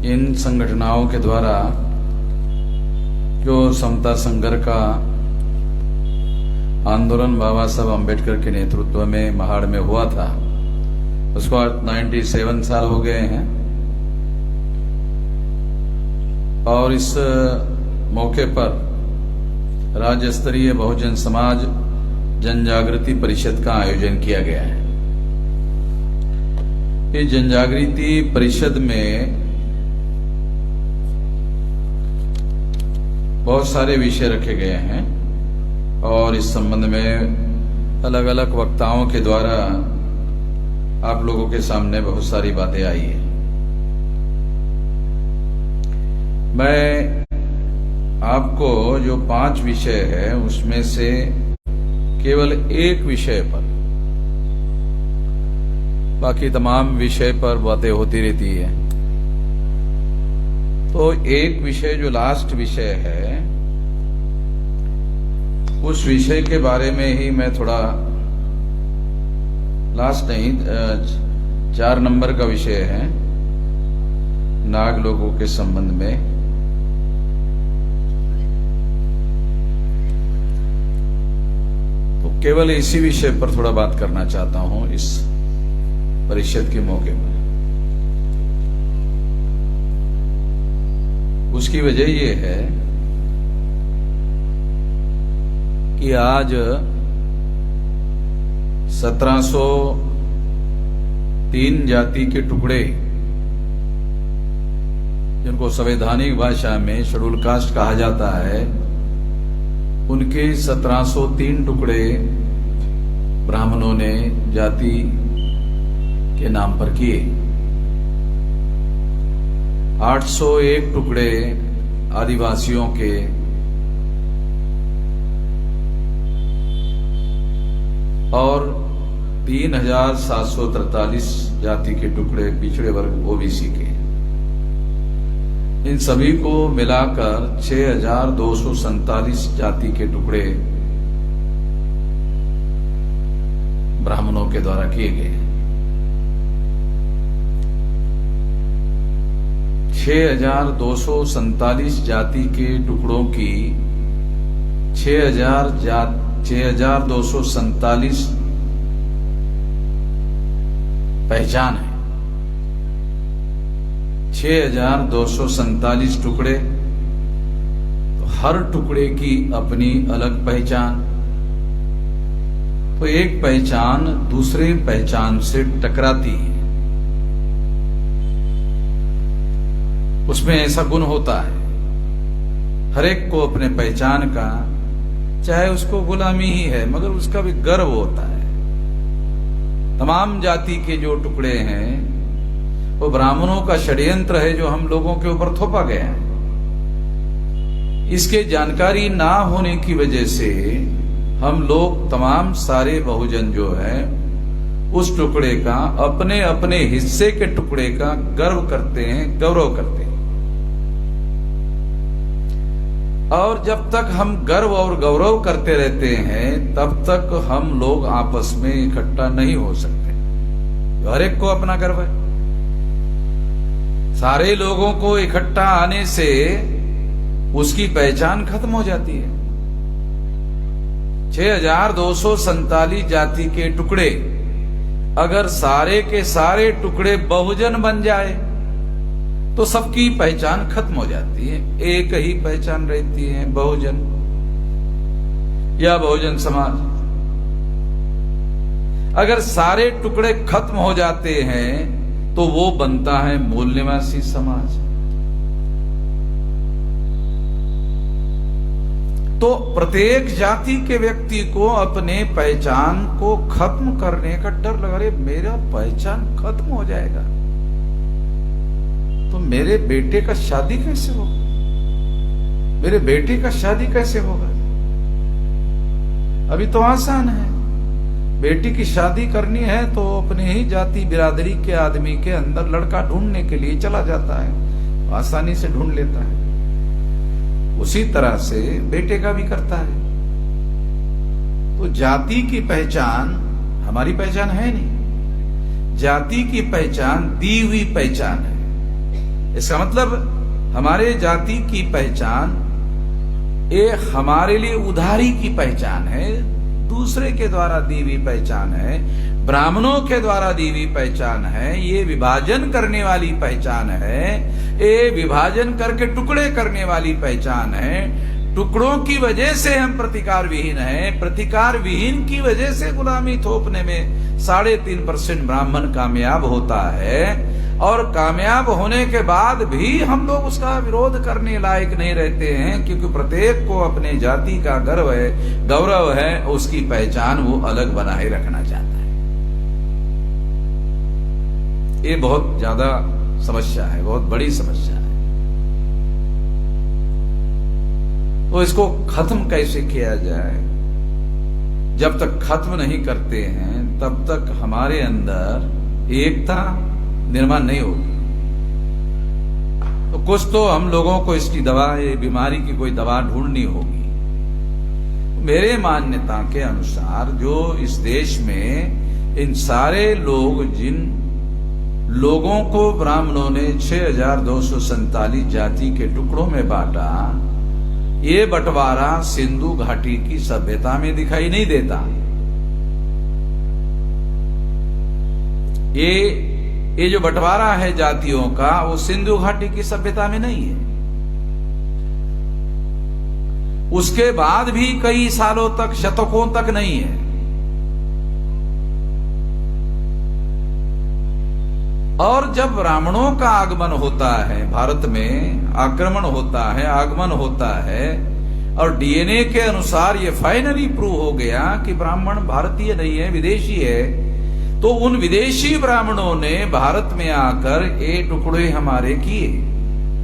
इन संगठनाओं के द्वारा जो समता संघर्ष का आंदोलन बाबा साहब अम्बेडकर के नेतृत्व में महाड़ में हुआ था, उसको आज 97 साल हो गए हैं। और इस मौके पर राज्य स्तरीय बहुजन समाज जन जागृति परिषद का आयोजन किया गया है। इस जन जागृति परिषद में बहुत सारे विषय रखे गए हैं और इस संबंध में अलग अलग वक्ताओं के द्वारा आप लोगों के सामने बहुत सारी बातें आई है। मैं आपको जो 5 विषय है उसमें से केवल एक विषय पर, बाकी तमाम विषय पर बातें होती रहती है, तो एक विषय जो लास्ट विषय है उस विषय के बारे में ही मैं थोड़ा, लास्ट नहीं 4 नंबर का विषय है नाग लोगों के संबंध में। तो केवल इसी विषय पर थोड़ा बात करना चाहता हूं इस परिषद के मौके पर। उसकी वजह यह है कि आज 1703 जाति के टुकड़े, जिनको संवैधानिक भाषा में शेड्यूल कास्ट कहा जाता है, उनके 1703 टुकड़े ब्राह्मणों ने जाति के नाम पर किए। 801 टुकड़े आदिवासियों के, और 3743 जाति के टुकड़े पिछड़े वर्ग ओबीसी के। इन सभी को मिलाकर 6247 जाति के टुकड़े ब्राह्मणों के द्वारा किए गए। 6247 जाति के टुकड़ों की 6247 पहचान है। 6247 टुकड़े, तो हर टुकड़े की अपनी अलग पहचान। तो एक पहचान दूसरे पहचान से टकराती है, उसमें ऐसा गुण होता है हर एक को अपने पहचान का, चाहे उसको गुलामी ही है मगर उसका भी गर्व होता है। तमाम जाति के जो टुकड़े हैं वो ब्राह्मणों का षड्यंत्र है जो हम लोगों के ऊपर थोपा गया है। इसके जानकारी ना होने की वजह से हम लोग तमाम सारे बहुजन जो है उस टुकड़े का, अपने अपने हिस्से के टुकड़े का गर्व करते हैं, गौरव करते हैं। और जब तक हम गर्व और गौरव करते रहते हैं तब तक हम लोग आपस में इकट्ठा नहीं हो सकते। हर एक को अपना गर्व है। सारे लोगों को इकट्ठा आने से उसकी पहचान खत्म हो जाती है। 6247 जाति के टुकड़े अगर सारे के सारे टुकड़े बहुजन बन जाए तो सबकी पहचान खत्म हो जाती है। एक ही पहचान रहती है, बहुजन या बहुजन समाज। अगर सारे टुकड़े खत्म हो जाते हैं तो वो बनता है मूल निवासी समाज। तो प्रत्येक जाति के व्यक्ति को अपने पहचान को खत्म करने का डर लगा, रहे मेरा पहचान खत्म हो जाएगा तो मेरे बेटे का शादी कैसे होगा, मेरे बेटे का शादी कैसे होगा। अभी तो आसान है, बेटी की शादी करनी है तो अपने ही जाति बिरादरी के आदमी के अंदर लड़का ढूंढने के लिए चला जाता है, आसानी से ढूंढ लेता है। उसी तरह से बेटे का भी करता है। तो जाति की पहचान हमारी पहचान है नहीं, जाति की पहचान दी हुई पहचान है। इसका मतलब हमारे जाति की पहचान ये हमारे लिए उधारी की पहचान है, दूसरे के द्वारा दी हुई पहचान है, ब्राह्मणों के द्वारा दी हुई पहचान है, ये विभाजन करने वाली पहचान है, ये विभाजन करके टुकड़े करने वाली पहचान है। टुकड़ों की वजह से हम प्रतिकार विहीन हैं, प्रतिकार विहीन की वजह से गुलामी थोपने में 3.5% ब्राह्मण कामयाब होता है, और कामयाब होने के बाद भी हम लोग उसका विरोध करने लायक नहीं रहते हैं, क्योंकि प्रत्येक को अपने जाति का गर्व है, गौरव है, उसकी पहचान वो अलग बनाए रखना चाहता है। ये बहुत ज्यादा समस्या है, बहुत बड़ी समस्या है। तो इसको खत्म कैसे किया जाए? जब तक खत्म नहीं करते हैं तब तक हमारे अंदर एकता निर्माण नहीं होगी। तो कुछ तो हम लोगों को इसकी दवा, ये बीमारी की कोई दवा ढूंढनी होगी। मेरे मान्यता के अनुसार जो इस देश में इन सारे लोग, जिन लोगों को ब्राह्मणों ने 6247 जाति के टुकड़ों में बांटा, ये बंटवारा सिंधु घाटी की सभ्यता में दिखाई नहीं देता। ये जो बंटवारा है जातियों का, वो सिंधु घाटी की सभ्यता में नहीं है। उसके बाद भी कई सालों तक, शतकों तक नहीं है। और जब ब्राह्मणों का आगमन होता है भारत में, आक्रमण होता है, आगमन होता है, और डीएनए के अनुसार ये फाइनली प्रूव हो गया कि ब्राह्मण भारतीय नहीं है, विदेशी है, तो उन विदेशी ब्राह्मणों ने भारत में आकर ये टुकड़े हमारे किए,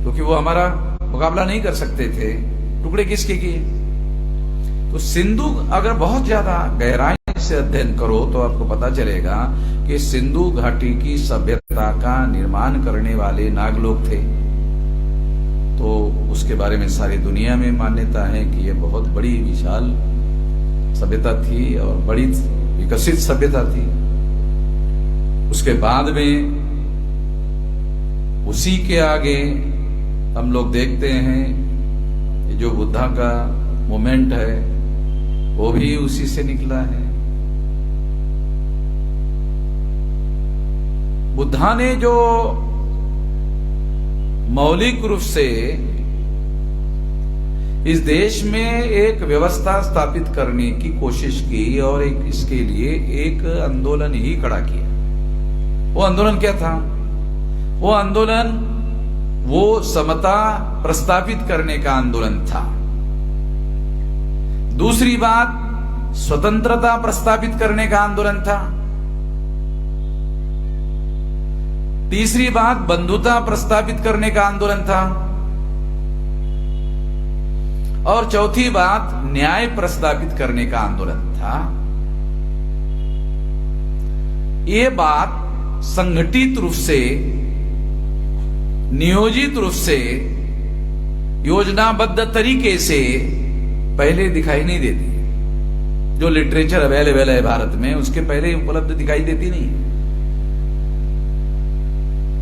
क्योंकि वो हमारा मुकाबला नहीं कर सकते थे। टुकड़े किसके किए? तो सिंधु, अगर बहुत ज्यादा गहराई से अध्ययन करो तो आपको पता चलेगा कि सिंधु घाटी की सभ्यता का निर्माण करने वाले नागलोक थे। तो उसके बारे में सारी दुनिया में मान्यता है कि यह बहुत बड़ी विशाल सभ्यता थी और बड़ी विकसित सभ्यता थी। उसके बाद में उसी के आगे हम लोग देखते हैं जो बुद्धा का मूवमेंट है वो भी उसी से निकला है। बुद्धा ने जो मौलिक रूप से इस देश में एक व्यवस्था स्थापित करने की कोशिश की और एक इसके लिए एक आंदोलन ही खड़ा किया। वो आंदोलन क्या था? वो आंदोलन वो समता प्रस्तावित करने का आंदोलन था। दूसरी बात, स्वतंत्रता प्रस्तावित करने का आंदोलन था। तीसरी बात, बंधुता प्रस्तावित करने का आंदोलन था। और चौथी बात, न्याय प्रस्तावित करने का आंदोलन था। ये बात संगठित रूप से, नियोजित रूप से, योजनाबद्ध तरीके से पहले दिखाई नहीं देती। जो लिटरेचर अवेलेबल है भारत में उसके पहले उपलब्ध दिखाई देती नहीं।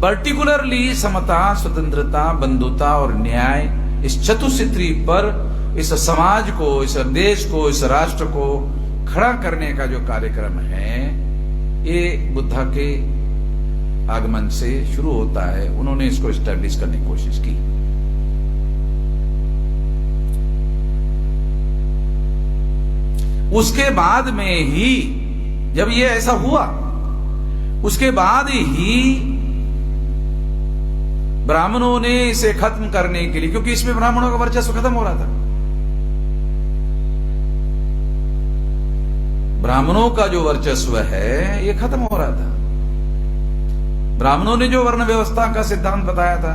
पर्टिकुलरली समता, स्वतंत्रता, बंधुता और न्याय, इस चतुसूत्री पर इस समाज को, इस देश को, इस राष्ट्र को खड़ा करने का जो कार्यक्रम है, ये बुद्धा के आगमन से शुरू होता है। उन्होंने इसको एस्टैब्लिश करने की कोशिश की। उसके बाद में ही, जब ये ऐसा हुआ, उसके बाद ही ब्राह्मणों ने इसे खत्म करने के लिए, क्योंकि इसमें ब्राह्मणों का वर्चस्व खत्म हो रहा था। ब्राह्मणों का जो वर्चस्व है ये खत्म हो रहा था। ब्राह्मणों ने जो वर्ण व्यवस्था का सिद्धांत बताया था,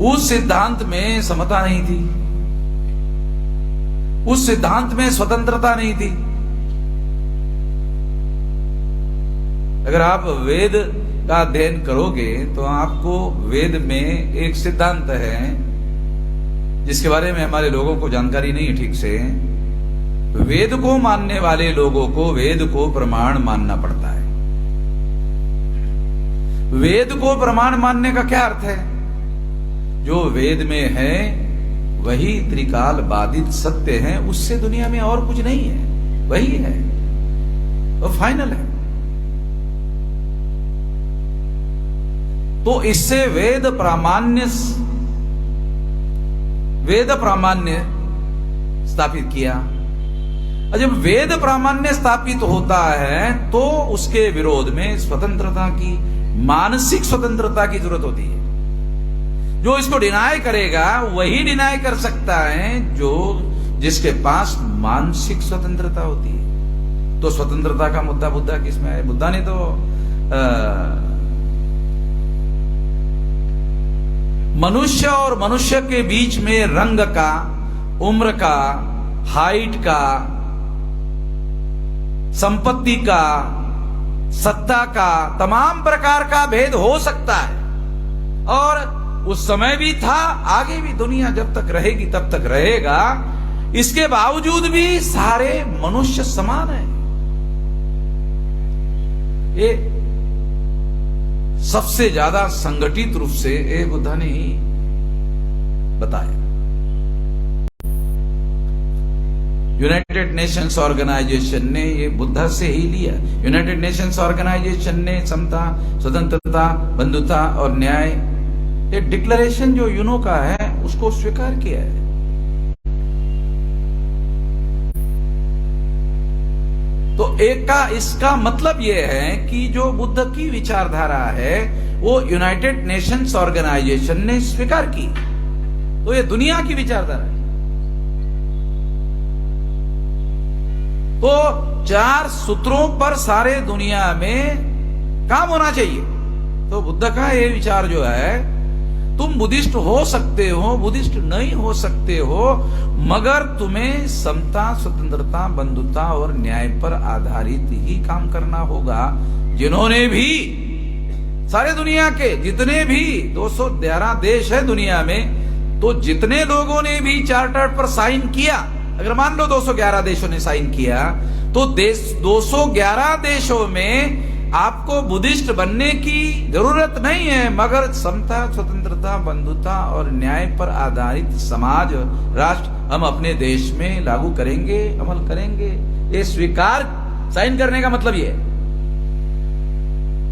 उस सिद्धांत में समता नहीं थी, उस सिद्धांत में स्वतंत्रता नहीं थी। अगर आप वेद का अध्ययन करोगे तो आपको वेद में एक सिद्धांत है जिसके बारे में हमारे लोगों को जानकारी नहीं है ठीक से। वेद को मानने वाले लोगों को वेद को प्रमाण मानना पड़ता है। वेद को प्रमाण मानने का क्या अर्थ है? जो वेद में है वही त्रिकाल बाधित सत्य है, उससे दुनिया में और कुछ नहीं है, वही है, वो फाइनल है। तो इससे वेद प्रामाण्य स्थापित किया। और जब वेद प्रामाण्य स्थापित होता है तो उसके विरोध में स्वतंत्रता की, मानसिक स्वतंत्रता की जरूरत होती है। जो इसको डिनाय करेगा वही डिनाय कर सकता है जिसके पास मानसिक स्वतंत्रता होती है। तो स्वतंत्रता का मुद्दा बुद्धा किसमें है? बुद्धा ने तो मनुष्य और मनुष्य के बीच में रंग का, उम्र का, हाइट का, संपत्ति का, सत्ता का, तमाम प्रकार का भेद हो सकता है। और उस समय भी था, आगे भी दुनिया जब तक रहेगी तब तक रहेगा। इसके बावजूद भी सारे मनुष्य समान हैं। ये सबसे ज्यादा संगठित रूप से ये बुद्धा ने ही बताया। यूनाइटेड नेशंस ऑर्गेनाइजेशन ने ये बुद्धा से ही लिया। यूनाइटेड नेशंस ऑर्गेनाइजेशन ने समता, स्वतंत्रता, बंधुता और न्याय, ये डिक्लेरेशन जो यूनो का है उसको स्वीकार किया है। तो एक का इसका मतलब यह है कि जो बुद्ध की विचारधारा है वो यूनाइटेड नेशंस ऑर्गेनाइजेशन ने स्वीकार की, तो ये दुनिया की विचारधारा है। तो 4 सूत्रों पर सारे दुनिया में काम होना चाहिए। तो बुद्ध का ये विचार जो है, तुम बुद्धिस्ट हो सकते हो, बुद्धिस्ट नहीं हो सकते हो, मगर तुम्हें समता, स्वतंत्रता, बंधुता और न्याय पर आधारित ही काम करना होगा। जिन्होंने भी, सारे दुनिया के जितने भी 211 देश है दुनिया में, तो जितने लोगों ने भी चार्टर पर साइन किया, अगर मान लो 211 देशों ने साइन किया, तो 211 देशों में आपको बुद्धिस्ट बनने की जरूरत नहीं है, मगर समता, स्वतंत्रता, बंधुता और न्याय पर आधारित समाज, राष्ट्र हम अपने देश में लागू करेंगे, अमल करेंगे। ये स्वीकार, साइन करने का मतलब ये है।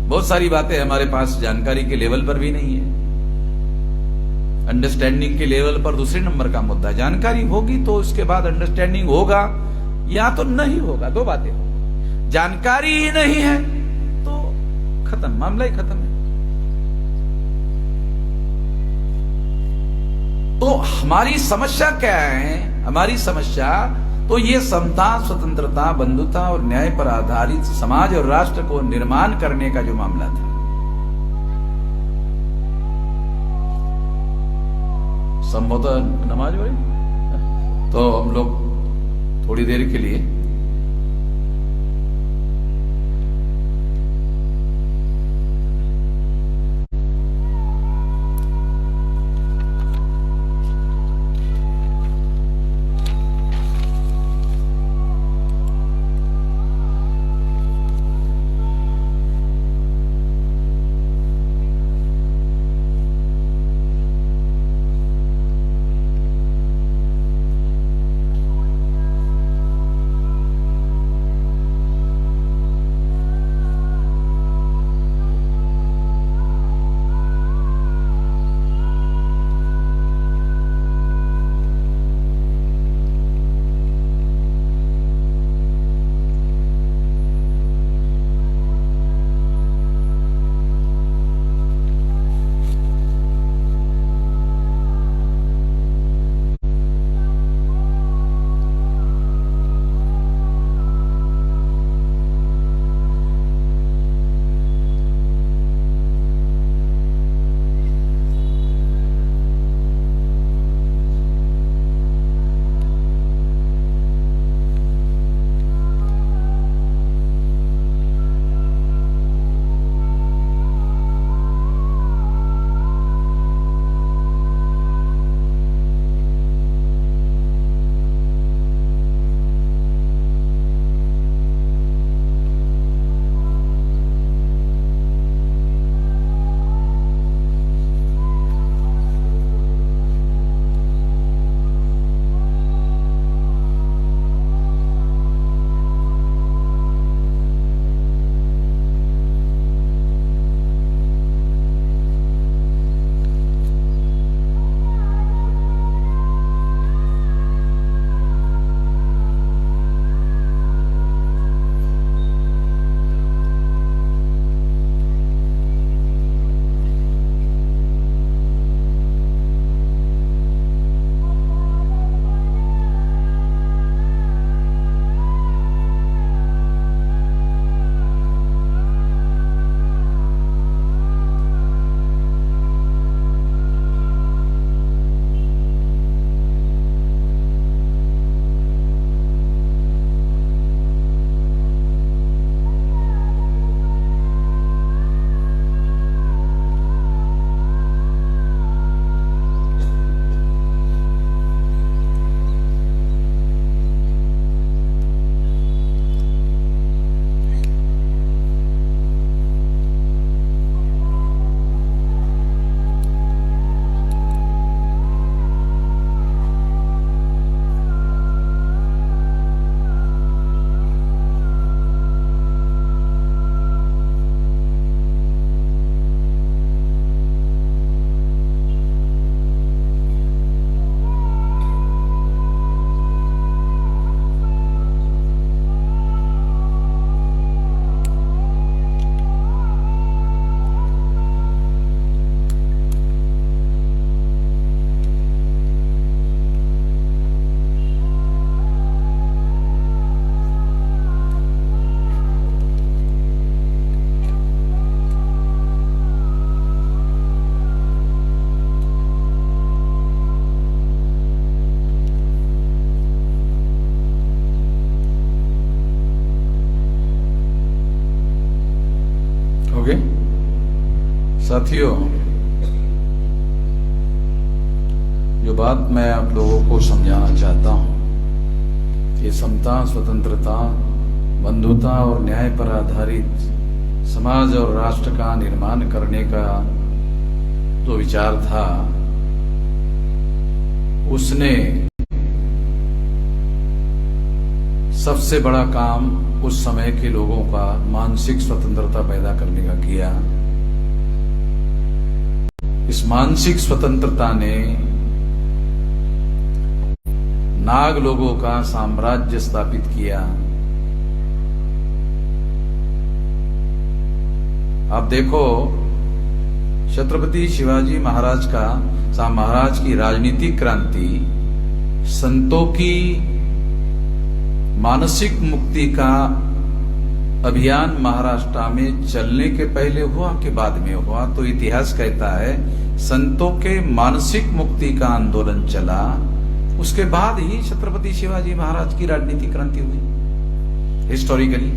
बहुत सारी बातें हमारे पास जानकारी के लेवल पर भी नहीं है, अंडरस्टैंडिंग के लेवल पर दूसरे नंबर का मुद्दा। जानकारी होगी तो उसके बाद अंडरस्टैंडिंग होगा या तो नहीं होगा, दो बातें होगी। जानकारी ही नहीं है तो खत्म, मामला ही खत्म है। तो हमारी समस्या क्या है? हमारी समस्या तो ये समता, स्वतंत्रता, बंधुता और न्याय पर आधारित समाज और राष्ट्र को निर्माण करने का जो मामला था, संभवतः नमाज हो रही, तो हम लोग थोड़ी देर के लिए जो बात मैं आप लोगों को समझाना चाहता हूं, ये समता, स्वतंत्रता, बंधुता और न्याय पर आधारित समाज और राष्ट्र का निर्माण करने का जो विचार था, उसने सबसे बड़ा काम उस समय के लोगों का मानसिक स्वतंत्रता पैदा करने का किया। इस मानसिक स्वतंत्रता ने नाग लोगों का साम्राज्य स्थापित किया। आप देखो, छत्रपति शिवाजी महाराज की राजनीतिक क्रांति संतों की मानसिक मुक्ति का अभियान महाराष्ट्र में चलने के पहले हुआ कि बाद में हुआ? तो इतिहास कहता है संतों के मानसिक मुक्ति का आंदोलन चला, उसके बाद ही छत्रपति शिवाजी महाराज की राजनीतिक क्रांति हुई हिस्टोरिकली।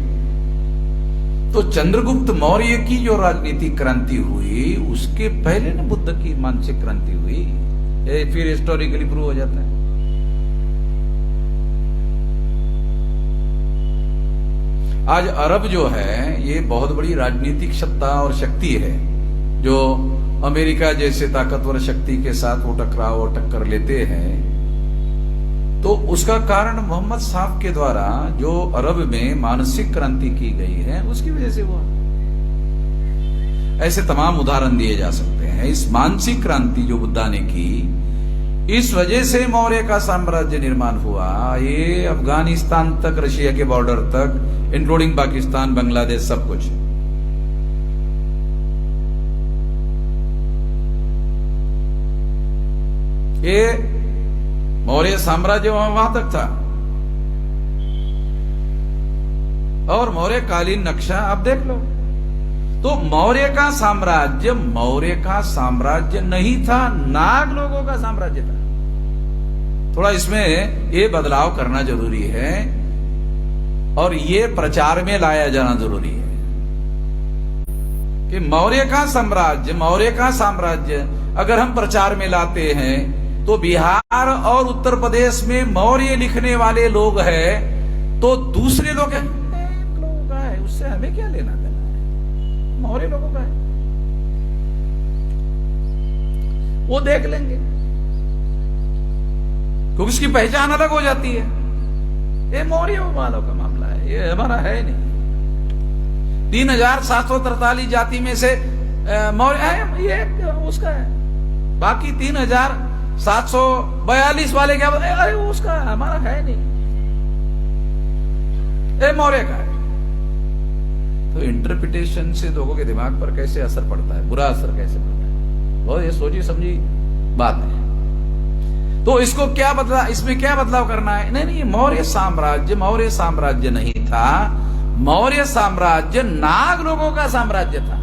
तो चंद्रगुप्त मौर्य की जो राजनीतिक क्रांति हुई, उसके पहले न बुद्ध की मानसिक क्रांति हुई। ये फिर हिस्टोरिकली प्रूव हो जाता है। आज अरब जो है, ये बहुत बड़ी राजनीतिक सत्ता और शक्ति है, जो अमेरिका जैसे ताकतवर शक्ति के साथ वो टकराव और टक्कर लेते हैं। तो उसका कारण मोहम्मद साहब के द्वारा जो अरब में मानसिक क्रांति की गई है, उसकी वजह से हुआ। ऐसे तमाम उदाहरण दिए जा सकते हैं। इस मानसिक क्रांति जो बुद्धा ने की, इस वजह से मौर्य का साम्राज्य निर्माण हुआ। ये अफगानिस्तान तक, रशिया के बॉर्डर तक, इंक्लूडिंग पाकिस्तान, बांग्लादेश, सब कुछ। ये मौर्य साम्राज्य वहां तक था। और मौर्य कालीन नक्शा आप देख लो। तो मौर्य का साम्राज्य नहीं था, नाग लोगों का साम्राज्य था। थोड़ा इसमें ये बदलाव करना जरूरी है और ये प्रचार में लाया जाना जरूरी है कि मौर्य का साम्राज्य अगर हम प्रचार में लाते हैं, तो बिहार और उत्तर प्रदेश में मौर्य लिखने वाले लोग हैं, तो दूसरे लोग हैं लोगों का है, उससे हमें क्या लेना देना है, मौर्य लोगों का है, वो देख लेंगे, क्योंकि उसकी पहचान अलग हो जाती है। ये मौर्य वालों का मामला है, ये हमारा है नहीं। 3743 जाति में से मौर्य है, ये उसका है। बाकी 3742 वाले क्या बोलते? अरे वो उसका है, हमारा है नहीं, ये मौर्य का है। तो इंटरप्रिटेशन से लोगों के दिमाग पर कैसे असर पड़ता है, बुरा असर कैसे पड़ता है, बहुत ये सोची समझी बात है। तो इसको क्या बदला, इसमें क्या बदलाव करना है? नहीं, मौर्य साम्राज्य नहीं था। मौर्य साम्राज्य नाग लोगों का साम्राज्य था,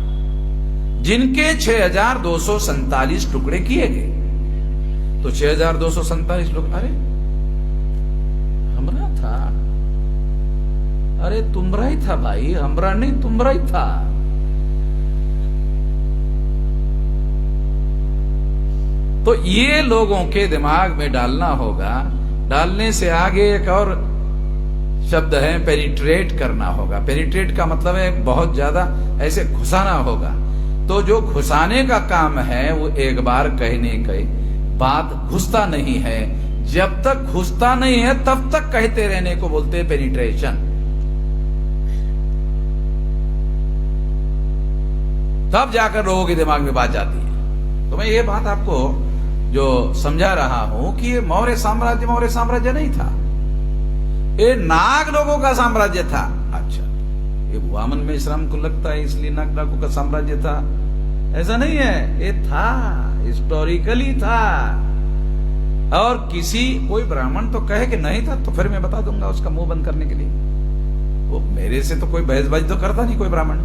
जिनके 6247 टुकड़े किए गए। तो 6247 लोग, अरे हमरा था, अरे तुमरा ही था भाई, हमरा नहीं, तुमरा ही था। तो ये लोगों के दिमाग में डालना होगा। डालने से आगे एक और शब्द है, पेनिट्रेट करना होगा। पेनिट्रेट का मतलब है बहुत ज्यादा ऐसे घुसाना होगा। तो जो घुसाने का काम है, वो एक बार कहने की बात घुसता नहीं है। जब तक घुसता नहीं है, तब तक कहते रहने को बोलते हैं पेनिट्रेशन। तब जाकर लोगों के दिमाग में बात जाती है। तो मैं ये बात आपको जो समझा रहा हूं कि ये मौर्य साम्राज्य नहीं था, ये नाग लोगों का साम्राज्य था। अच्छा, ये वामन में श्रम को लगता है इसलिए नाग लोगों का साम्राज्य था, ऐसा नहीं है। ये था, हिस्टोरिकली था। और कोई ब्राह्मण तो कहे कि नहीं था, तो फिर मैं बता दूंगा उसका मुंह बंद करने के लिए। वो मेरे से तो कोई बहसबाजी तो करता नहीं कोई ब्राह्मण।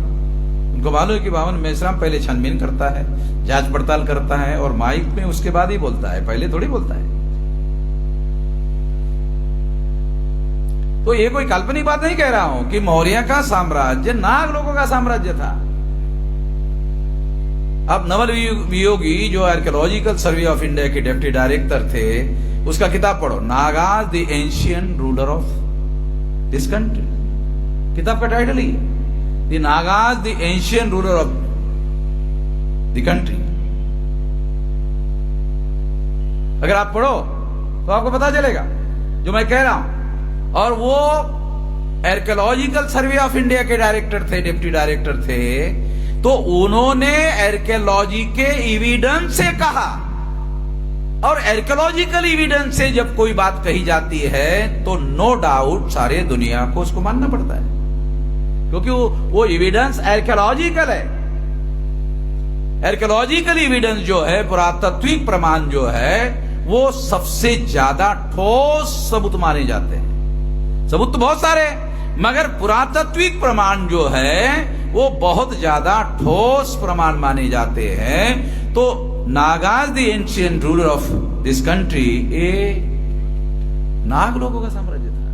उनको मालूम है कि वामन मेश्राम पहले छानबीन करता है, जांच पड़ताल करता है और माइक में उसके बाद ही बोलता है, पहले थोड़ी बोलता है। तो ये कोई काल्पनिक बात नहीं कह रहा हूं कि मौर्य का साम्राज्य नाग लोगों का साम्राज्य था। अब नवल वियोगी जो आर्कियोलॉजिकल सर्वे ऑफ इंडिया के डिप्टी डायरेक्टर थे, उसका किताब पढ़ो, Nagas the ancient ruler of this country. किताब का टाइटल ही है the Nagas the ancient ruler of the country. अगर आप पढ़ो तो आपको पता चलेगा जो मैं कह रहा हूं। और वो आर्कियोलॉजिकल सर्वे ऑफ इंडिया के डायरेक्टर थे, डिप्टी डायरेक्टर थे, तो उन्होंने आर्कियोलॉजी के एविडेंस से कहा। और आर्कियोलॉजिकल एविडेंस से जब कोई बात कही जाती है तो नो डाउट सारे दुनिया को उसको मानना पड़ता है, क्योंकि वो एविडेंस आर्कियोलॉजिकल है। आर्कियोलॉजिकल एविडेंस जो है, पुरातात्विक प्रमाण जो है, वो सबसे ज्यादा ठोस सबूत माने जाते हैं। सबूत तो बहुत सारे, मगर पुरातात्विक प्रमाण जो है वो बहुत ज्यादा ठोस प्रमाण माने जाते हैं। तो Nagas the ancient ruler of this country, ये नाग लोगों का साम्राज्य था।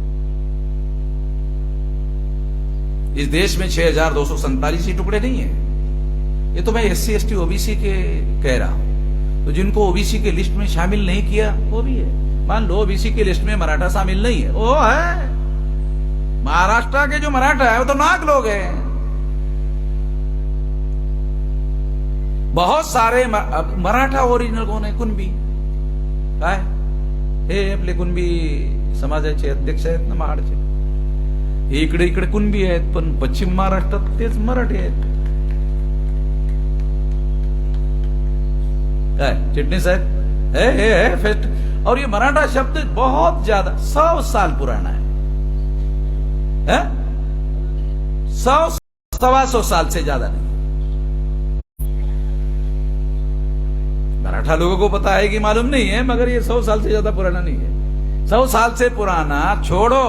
इस देश में 6247 ही टुकड़े नहीं है। ये तो मैं SC ST OBC के कह रहा हूं। तो जिनको OBC के लिस्ट में शामिल नहीं किया वो भी है। मान लो OBC की लिस्ट में मराठा शामिल नहीं है, वो है महाराष्ट्र के जो मराठा है वो तो नाग लोग हैं। बहुत सारे मराठा ओरिजिनल कोण आहे? कुणबी काय हे आपले कुणबी समाजाचे अध्यक्ष आहेत ना महाडचे, हे इकडे इकडे कुणबी आहेत, पण पश्चिम महाराष्ट्रात तेच मराठी आहेत। काय चिटणीस साहेब है फेस्ट। और ये मराठा शब्द बहुत ज्यादा 100 साल पुराना है, 100-125 साल से ज्यादा नहीं। मराठा लोगों को पता है कि मालूम नहीं है, मगर ये 100 साल से ज्यादा पुराना नहीं है। 100 साल से पुराना छोड़ो,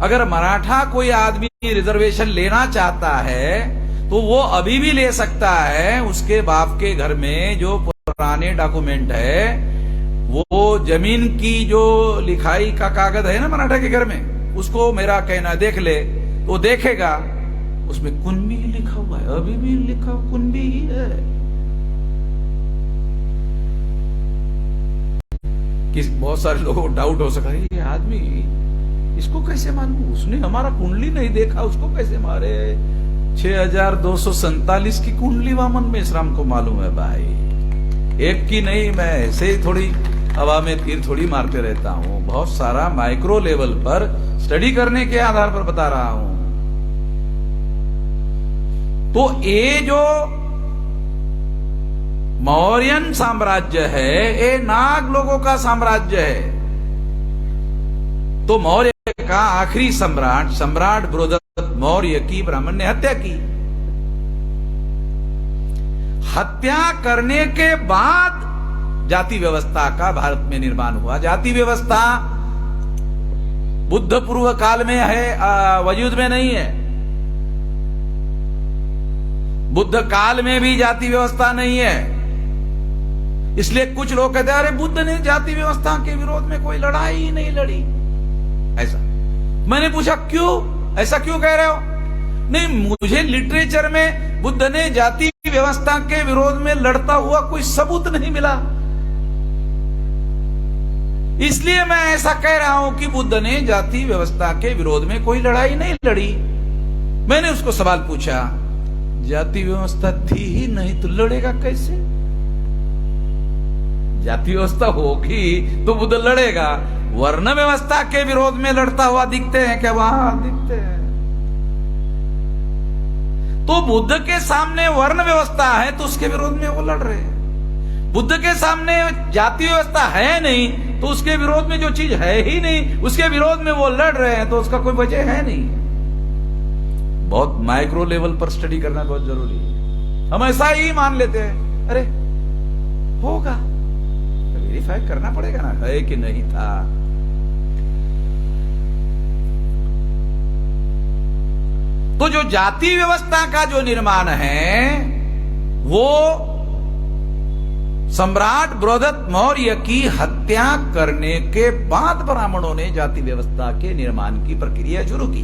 अगर मराठा कोई आदमी रिजर्वेशन लेना चाहता है तो वो अभी भी ले सकता है। उसके बाप के घर में जो पुराने डॉक्यूमेंट है, वो जमीन की जो लिखाई का कागज है ना मराठा के घर में, उसको मेरा कहना देख ले, वो देखेगा उसमें कुणबी लिखा हुआ है, अभी भी लिखा कुणबी ही है। बहुत सारे लोगों को डाउट हो सका, ये आदमी इसको कैसे मालूम, उसने हमारा कुंडली नहीं देखा, उसको कैसे मारे? 6247 की कुंडली वामन मेश्राम को मालूम है भाई, एक की नहीं। मैं ऐसे ही थोड़ी हवा में तीर थोड़ी मारते रहता हूं, बहुत सारा माइक्रो लेवल पर स्टडी करने के आधार पर बता रहा हूं। तो ये जो मौर्यन साम्राज्य है, ये नाग लोगों का साम्राज्य है। तो मौर्य का आखिरी सम्राट, सम्राट बृहदत्त मौर्य की ब्राह्मण ने हत्या की। हत्या करने के बाद जाति व्यवस्था का भारत में निर्माण हुआ। जाति व्यवस्था बुद्ध पूर्व काल में है, वजूद में नहीं है। बुद्ध काल में भी जाति व्यवस्था नहीं है। इसलिए कुछ लोग कहते हैं अरे बुद्ध ने जाति व्यवस्था के विरोध में कोई लड़ाई ही नहीं लड़ी। ऐसा मैंने पूछा क्यों, ऐसा क्यों कह रहे हो? नहीं, मुझे लिटरेचर में बुद्ध ने जाति व्यवस्था के विरोध में लड़ता हुआ कोई सबूत नहीं मिला, इसलिए मैं ऐसा कह रहा हूं कि बुद्ध ने जाति व्यवस्था के विरोध में कोई लड़ाई नहीं लड़ी। मैंने उसको सवाल पूछा, जाति व्यवस्था थी ही नहीं तो लड़ेगा कैसे? जाति व्यवस्था होगी तो बुद्ध लड़ेगा। वर्ण व्यवस्था के विरोध में लड़ता हुआ दिखते हैं क्या? वहां दिखते हैं। तो बुद्ध के सामने वर्ण व्यवस्था है तो उसके विरोध में वो लड़ रहे हैं। बुद्ध के सामने जाति व्यवस्था है नहीं तो उसके विरोध में जो चीज है ही नहीं, उसके विरोध में वो लड़ रहे हैं, तो उसका कोई वजह है नहीं। बहुत माइक्रो लेवल पर स्टडी करना बहुत जरूरी है। हम ऐसा ही मान लेते हैं, अरे होगा, वेरीफाई करना पड़ेगा ना, है कि नहीं था। तो जो जाति व्यवस्था का जो निर्माण है वो सम्राट बृहदत्त मौर्य की हत्या करने के बाद ब्राह्मणों ने जाति व्यवस्था के निर्माण की प्रक्रिया शुरू की।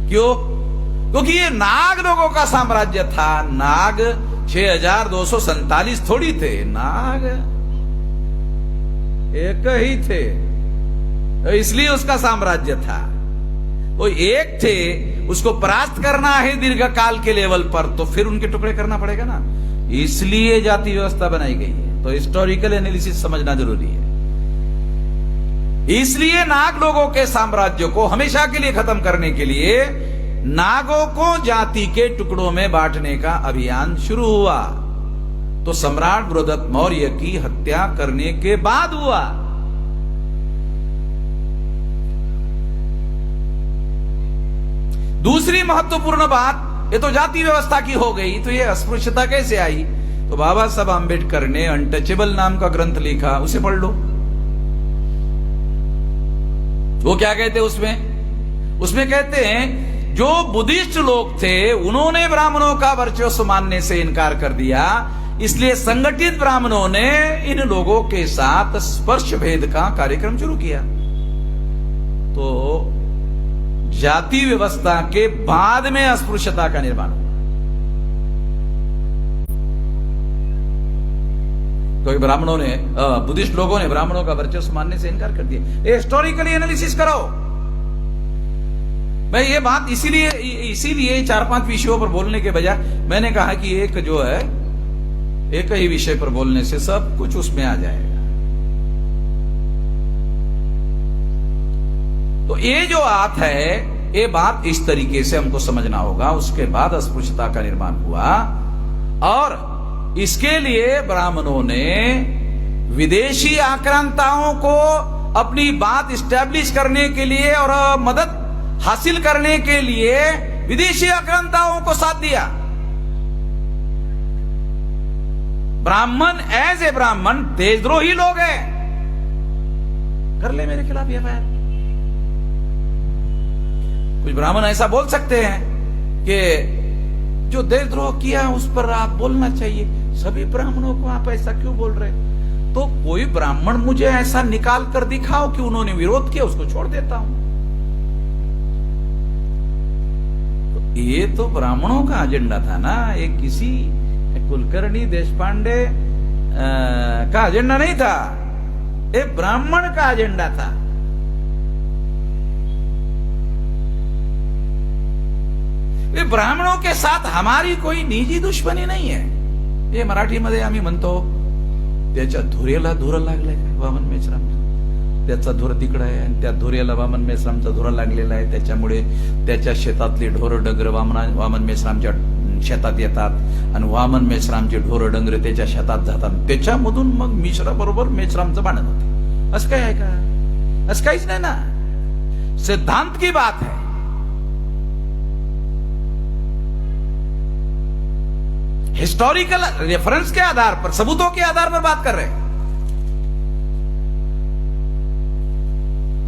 क्यों? क्योंकि ये नाग लोगों का साम्राज्य था। नाग 6247 थोड़ी थे, नाग एक ही थे, इसलिए उसका साम्राज्य था। वो एक थे, उसको परास्त करना है दीर्घकाल के लेवल पर, तो फिर उनके टुकड़े करना पड़ेगा ना, इसलिए जाति व्यवस्था बनाई गई है। तो हिस्टोरिकल एनालिसिस समझना जरूरी है। इसलिए नाग लोगों के साम्राज्य को हमेशा के लिए खत्म करने के लिए नागों को जाति के टुकड़ों में बांटने का अभियान शुरू हुआ। तो सम्राट बृहदत्त मौर्य की हत्या करने के बाद हुआ। दूसरी महत्वपूर्ण बात, ये तो जाति व्यवस्था की हो गई, तो ये अस्पृश्यता कैसे आई? तो बाबा साहब आंबेडकर ने अनटचेबल नाम का ग्रंथ लिखा, उसे पढ़ लो। वो क्या कहते उसमें कहते हैं, जो बुद्धिस्ट लोग थे उन्होंने ब्राह्मणों का वर्चस्व मानने से इनकार कर दिया, इसलिए संगठित ब्राह्मणों ने इन लोगों के साथ स्पर्श भेद का कार्यक्रम शुरू किया। तो जाति व्यवस्था के बाद में अस्पृश्यता का निर्माण हुआ। क्योंकि ब्राह्मणों ने, बुद्धिस्ट लोगों ने ब्राह्मणों का वर्चस्व मानने से इनकार कर दिया। हिस्टोरिकली एनालिसिस करो। मैं ये बात इसीलिए 4-5 विषयों पर बोलने के बजाय मैंने कहा कि एक जो है, एक ही विषय पर बोलने से सब कुछ उसमें आ जाएगा। तो ये जो बात है, ये बात इस तरीके से हमको समझना होगा। उसके बाद अस्पृश्यता का निर्माण हुआ और इसके लिए ब्राह्मणों ने विदेशी आक्रांताओं को अपनी बात स्टैब्लिश करने के लिए और मदद हासिल करने के लिए विदेशी आक्रांताओं को साथ दिया। ब्राह्मण एज ए ब्राह्मण देशद्रोही लोग हैं, कर ले मेरे खिलाफ एफआईआर। कुछ ब्राह्मण ऐसा बोल सकते हैं कि जो देशद्रोह किया उस पर आप बोलना चाहिए, सभी ब्राह्मणों को आप ऐसा क्यों बोल रहे? तो कोई ब्राह्मण मुझे ऐसा निकाल कर दिखाओ कि उन्होंने विरोध किया, उसको छोड़ देता हूं। तो ये तो ब्राह्मणों का एजेंडा था ना, एक किसी कुलकर्णी देशपांडे का एजेंडा नहीं था, एक ब्राह्मण का एजेंडा था। ब्राह्मणों के साथ हमारी कोई निजी दुश्मनी नहीं है। हे मराठीमध्ये आम्ही म्हणतो, त्याच्या धुरेला धुर लागलाय वामन मेश्राम, त्याचा धुर तिकडे आहे आणि त्या धुरेला वामन मेश्रामचा धुर लागलेला आहे, त्याच्यामुळे त्याच्या शेतातले ढोर डंगर वामन मेश्रामच्या शेतात येतात आणि वामन मेश्रामचे ढोर डंगर त्याच्या शेतात जातात, त्याच्यामधून मग मिश्रा बरोबर मेश्रामचं भांडण होते। असं काय आहे का? असं काहीच नाही ना, सिद्धांत की बात है। हिस्टोरिकल रेफरेंस के आधार पर, सबूतों के आधार पर बात कर रहे हैं।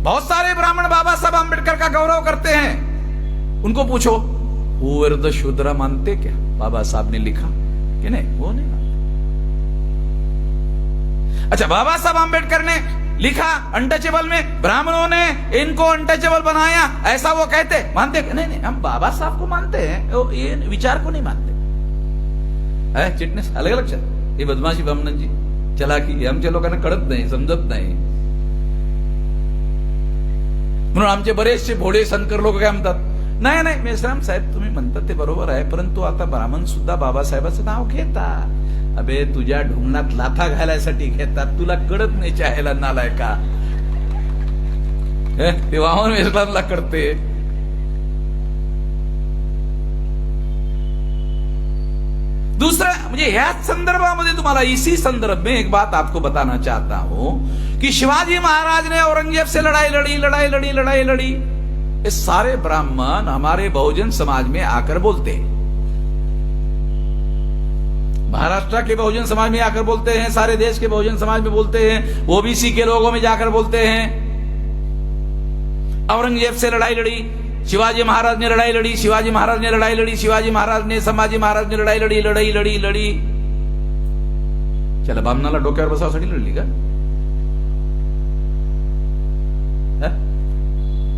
बहुत सारे ब्राह्मण बाबा साहब आंबेडकर का गौरव करते हैं, उनको पूछो वो द शूद्र मानते क्या? बाबा साहब ने लिखा कि नहीं? वो नहीं मानते। अच्छा, बाबा साहब आंबेडकर ने लिखा अनटचेबल में, ब्राह्मणों ने इनको अनटचेबल बनाया, ऐसा वो कहते? मानते? नहीं, हम बाबा साहब को मानते हैं, ये विचार को नहीं मानते। चिटणीस अलग लक्षात, ही बदमाशी ब्राह्मणांची चलाकी आमच्या लोकांना कळत नाही, समजत नाही। म्हणून आमचे बरेचसे भोळे शंकर लोक काय म्हणतात, नाही मेश्राम साहेब तुम्ही म्हणतात ते बरोबर आहे, परंतु आता ब्राह्मण सुद्धा बाबासाहेबांचं नाव घेतात। अबे तुझ्या ढुंगणात लाथा घालायसाठी घेतात, तुला कळत नाही चाहेला नालायका, ते वामन मेश्रामला कळते। दूसरा, मुझे याच संदर्भामध्ये तुम्हाला इसी संदर्भ में एक बात आपको बताना चाहता हूं कि शिवाजी महाराज ने औरंगजेब से लड़ाई लड़ी। ये सारे ब्राह्मण हमारे बहुजन समाज में आकर बोलते हैं, महाराष्ट्र के बहुजन समाज में आकर बोलते हैं, सारे देश के बहुजन समाज में बोलते हैं, ओबीसी के लोगों में जाकर बोलते हैं औरंगजेब से लड़ाई लड़ी, शिवाजी महाराज ने लड़ाई लड़ी, शिवाजी महाराज ने लड़ाई लड़ी, शिवाजी महाराज ने संभाजी महाराज ने लड़ाई लड़ी। चला बामनाला डोक्यावर बसावसाठी लढली का?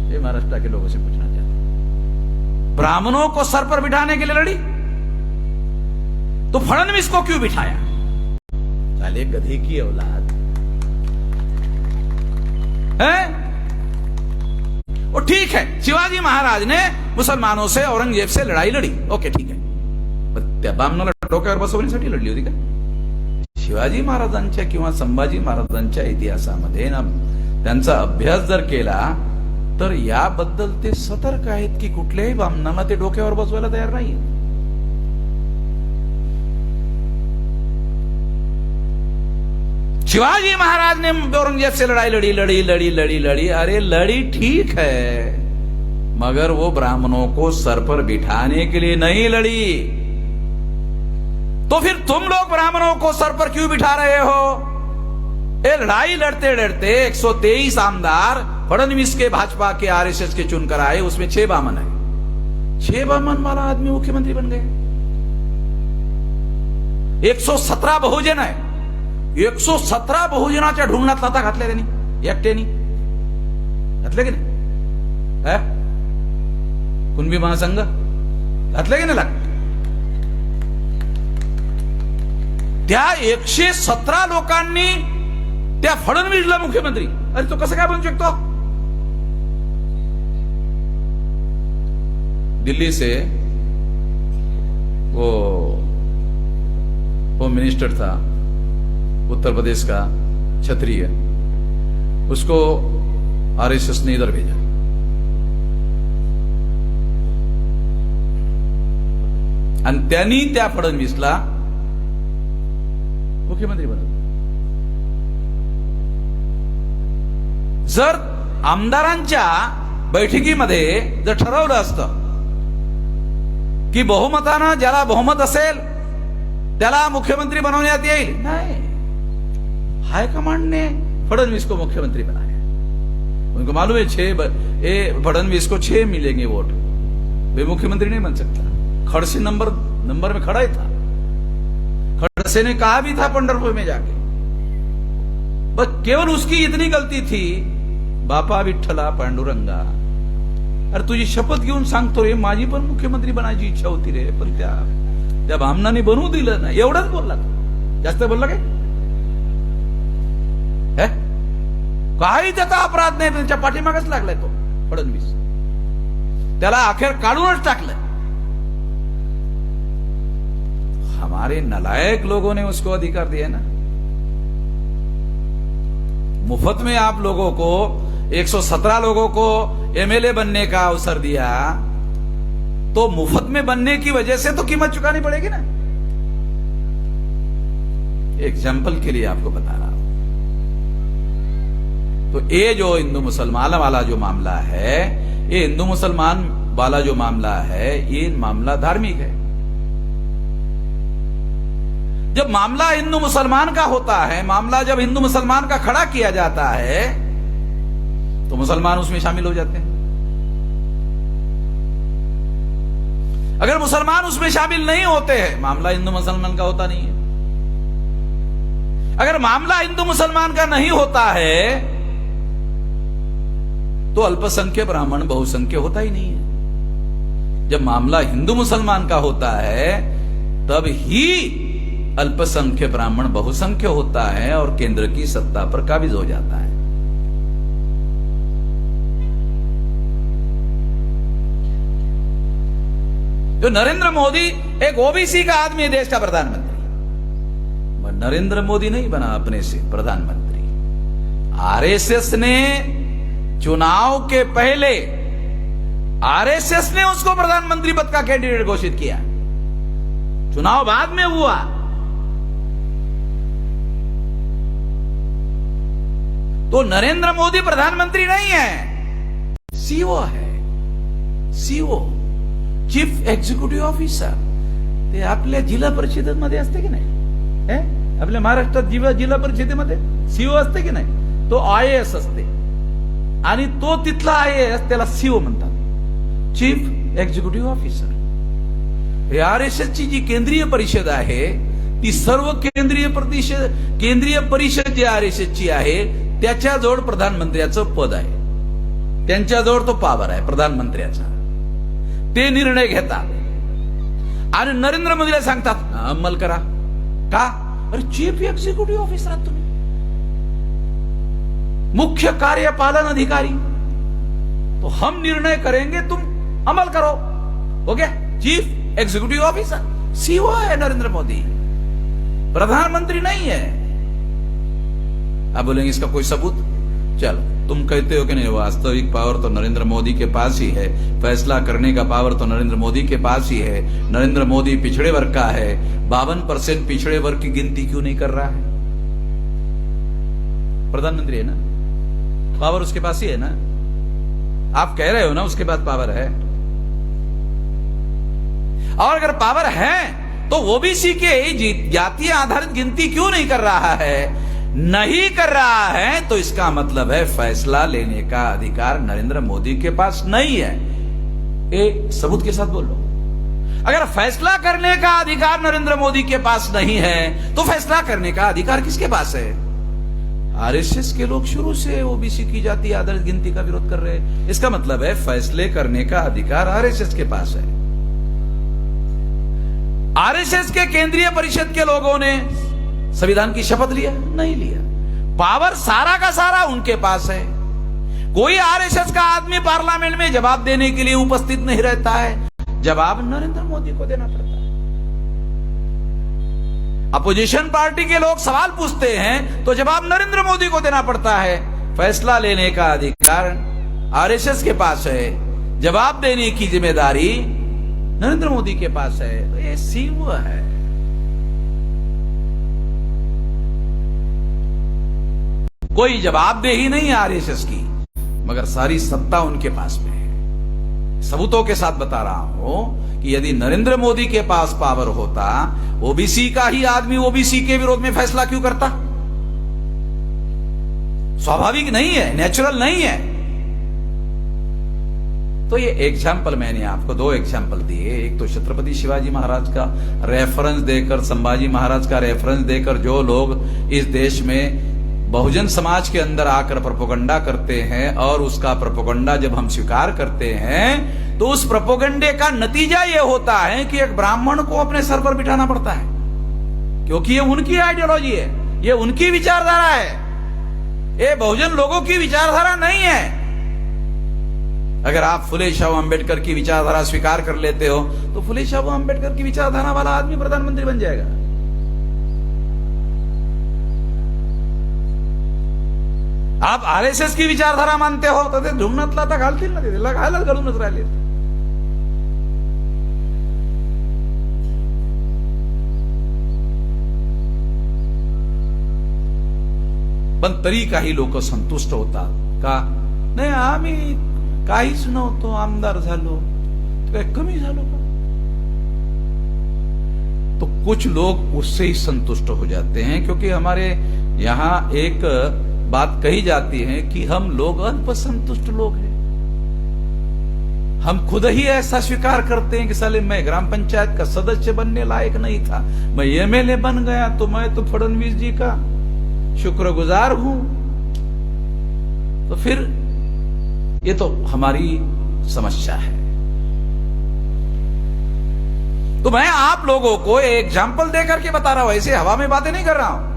ये महाराष्ट्र के लोगों से पूछना चाहते, ब्राह्मणों को सर पर बिठाने के लिए लड़ी? तो फडणवीस को क्यों बिठाया? साले गधे की औलाद है। वो ठीक है, शिवाजी महाराज ने मुसलमानों से, औरंगजेब से लढाई लढी, ओके ठीक आहे, पण त्या बामणाला डोक्यावर बसवण्यासाठी लढली होती का? शिवाजी महाराजांच्या किंवा संभाजी महाराजांच्या इतिहासामध्ये ना त्यांचा अभ्यास जर केला तर याबद्दल ते सतर्क आहेत की कुठल्याही बामणाला ते डोक्यावर बसवायला तयार नाही. शिवाजी महाराज ने औरंगजेब से लड़ाई लड़ी. अरे लड़ी ठीक है, मगर वो ब्राह्मणों को सर पर बिठाने के लिए नहीं लड़ी. तो फिर तुम लोग ब्राह्मणों को सर पर क्यों बिठा रहे हो? ये लड़ाई लड़ते लड़ते 123 आमदार फडणवीस के, भाजपा के, आरएसएस के चुनकर आए, उसमें 6 बामन है. 6 बामन वाला आदमी मुख्यमंत्री बन गए. 117 बहुजन है. 117 बहुजनाच्या ढुंगणात लाथा घातल्या त्यांनी एकट्यानी. घातले की नाही? कुणबी महासंघ घातले की नाही लाग? त्या 117 लोकांनी त्या फडणवीसला मुख्यमंत्री, अरे तो कसं काय बनू शकतो? दिल्ली से वो होम मिनिस्टर था उत्तर प्रदेश का, क्षत्रिय, उसको आरएसएस ने इधर भेजा. आणि त्यांनी त्या फडणवीसला मुख्यमंत्री बनवलं. जर आमदारांच्या बैठकीमध्ये जर ठरवलं असतं की बहुमतानं ज्याला बहुमत असेल त्याला मुख्यमंत्री बनवण्यात येईल, नाही, हाईकमांड ने फडणवीस को मुख्यमंत्री बनाया. उनको मालूम है फडणवीस को 6 मिलेंगे वोट, वे मुख्यमंत्री नहीं बन सकता. खड़से नंबर में खड़ा ही था. खड़से ने कहा भी था पंढरपुर में जाके, बस केवल उसकी इतनी गलती थी, बापा विठ्ठला पांडुरंगा, अरे तुझी शपथ घेऊन सांगतो रे, माझी पण मुख्यमंत्री बनायची इच्छा होती रे, पण त्या भामनाने बनवू दिलं नाही. एवढंच बोलला. जास्त बोलला काय? काही त्याचा अपराध नाही, त्यांच्या पाठीमागच लागलाय तो फडणवीस. त्याला अखेर काढूनच टाकलं. हमारे नालायक लोगों ने उसको अधिकार दिया ना. मुफ्त में आप लोगों को 117 लोगों को एमएलए बनने का अवसर दिया, तो मुफ्त में बनने की वजह से तो कीमत चुकानी पड़ेगी ना. एग्जाम्पल के लिए आपको बता रहा हूं. तो ये जो हिंदू मुसलमान वाला जो मामला है, ये हिंदू मुसलमान वाला जो मामला है, ये मामला धार्मिक है. जब मामला हिंदू मुसलमान का होता है, मामला जब हिंदू मुसलमान का खड़ा किया जाता है, तो मुसलमान उसमें शामिल हो जाते हैं. अगर मुसलमान उसमें शामिल नहीं होते हैं, मामला हिंदू मुसलमान का होता नहीं है. अगर मामला हिंदू मुसलमान का नहीं होता है, तो अल्पसंख्यक ब्राह्मण बहुसंख्य होता ही नहीं है. जब मामला हिंदू मुसलमान का होता है, तब ही अल्पसंख्यक ब्राह्मण बहुसंख्य होता है और केंद्र की सत्ता पर काबिज हो जाता है. जो नरेंद्र मोदी एक ओबीसी का आदमी है, देश का प्रधानमंत्री. नरेंद्र मोदी नहीं बना अपने से प्रधानमंत्री. आरएसएस ने चुनाव के पहले आरएसएस ने उसको प्रधानमंत्री पद का कैंडिडेट घोषित किया. चुनाव बाद में हुआ. तो नरेंद्र मोदी प्रधानमंत्री नहीं है, सीओ है. CO, chief executive officer. ते आपल्या जिल्हा परिषदेमध्ये असते की नाही? आपल्या महाराष्ट्रात जिल्हा परिषदेमध्ये सीओ असते की नाही? तो आयएएस असते, आणि तो तिथला आयएएस त्याला सीओ म्हणतात, चीफ एक्झिक्युटिव्ह ऑफिसर. हे आरएसएसची जी केंद्रीय परिषद आहे, ती सर्व केंद्रीय परिषद जी आरएसएसची आहे, त्याच्याजवळ प्रधानमंत्र्याचं पद आहे. त्यांच्याजवळ तो पावर आहे प्रधानमंत्र्याचा. ते निर्णय घेतात. आणि नरेंद्र मोदीला सांगतात अंमल करा. का? अरे चीफ एक्झिक्युटिव्ह ऑफिसर आहात तुम्ही, मुख्य कार्यपालन अधिकारी. तो हम निर्णय करेंगे, तुम अमल करो. हो गया. चीफ एग्जीक्यूटिव ऑफिसर, सीईओ है नरेंद्र मोदी, प्रधानमंत्री नहीं है. आप बोलेंगे इसका कोई सबूत? चलो, तुम कहते हो कि नहीं, वास्तविक पावर तो नरेंद्र मोदी के पास ही है, फैसला करने का पावर तो नरेंद्र मोदी के पास ही है. नरेंद्र मोदी पिछड़े वर्ग का है, 52% पिछड़े वर्ग की गिनती क्यों नहीं कर रहा है? प्रधानमंत्री है ना, पावर उसके पास ही है ना. आप कह रहे हो ना उसके पास पावर है, और अगर पावर है तो ओबीसी के जातीय आधारित गिनती क्यों नहीं कर रहा है? नहीं कर रहा है तो इसका मतलब है फैसला लेने का अधिकार नरेंद्र मोदी के पास नहीं है. ये सबूत के साथ बोल लो. अगर फैसला करने का अधिकार नरेंद्र मोदी के पास नहीं है तो फैसला करने का अधिकार किसके पास है? आरएसएस के लोग शुरू से ओबीसी की जातीय आधारित गिनती का विरोध कर रहे हैं. इसका मतलब है फैसले करने का अधिकार आरएसएस के पास है. आरएसएस के केंद्रीय परिषद के लोगों ने संविधान की शपथ लिया? नहीं लिया. पावर सारा का सारा उनके पास है. कोई आरएसएस का आदमी पार्लियामेंट में जवाब देने के लिए उपस्थित नहीं रहता है. जवाब नरेंद्र मोदी को देना पड़ता है. अपोजिशन पार्टी के लोग सवाल पूछते हैं तो जवाब नरेंद्र मोदी को देना पड़ता है. फैसला लेने का अधिकार आरएसएस के पास है, जवाब देने की जिम्मेदारी नरेंद्र मोदी के पास है. तो ये सीईओ है. कोई जवाबदेही नहीं आरएसएस की, मगर सारी सत्ता उनके पास में है. सबूतों के साथ बता रहा हूं कि यदि नरेंद्र मोदी के पास पावर होता, ओबीसी का ही आदमी ओबीसी के विरोध में फैसला क्यों करता? स्वाभाविक नहीं है, नेचुरल नहीं है. तो ये एग्जाम्पल मैंने आपको 2 एग्जाम्पल दिए. एक तो छत्रपति शिवाजी महाराज का रेफरेंस देकर, संभाजी महाराज का रेफरेंस देकर जो लोग इस देश में बहुजन समाज के अंदर आकर प्रोपेगेंडा करते हैं, और उसका प्रोपेगेंडा जब हम स्वीकार करते हैं तो उस प्रोपेगेंडे का नतीजा यह होता है कि एक ब्राह्मण को अपने सर पर बिठाना पड़ता है, क्योंकि ये उनकी आइडियोलॉजी है, ये उनकी विचारधारा है. ये बहुजन लोगों की विचारधारा नहीं है. अगर आप फुले शाह अंबेडकर की विचारधारा स्वीकार कर लेते हो तो फुले शाह अंबेडकर की विचारधारा वाला आदमी प्रधानमंत्री बन जाएगा. आप आरएसएस की विचारधारा मानते हो तर ते धुमनातला आता घालतील ना, ते घालायला घालूनच राहिले. पण तरी काही लोक संतुष्ट होतात का? नाही, आम्ही काहीच नव्हतो, आमदार झालो, काय कमी झालो का? तो कुछ लोग उससे ही संतुष्ट हो जाते हैं, क्योंकि हमारे यहां एक बात कही जाती है कि हम लोग अल्पसंतुष्ट लोग हैं. हम खुद ही ऐसा स्वीकार करते हैं कि साले मैं ग्राम पंचायत का सदस्य बनने लायक नहीं था, मैं एमएलए बन गया तो मैं तो फडणवीस जी का शुक्रगुजार हूं. तो फिर ये तो हमारी समस्या है. तो मैं आप लोगों को एग्जाम्पल देकर के बता रहा हूं, ऐसे हवा में बातें नहीं कर रहा हूं.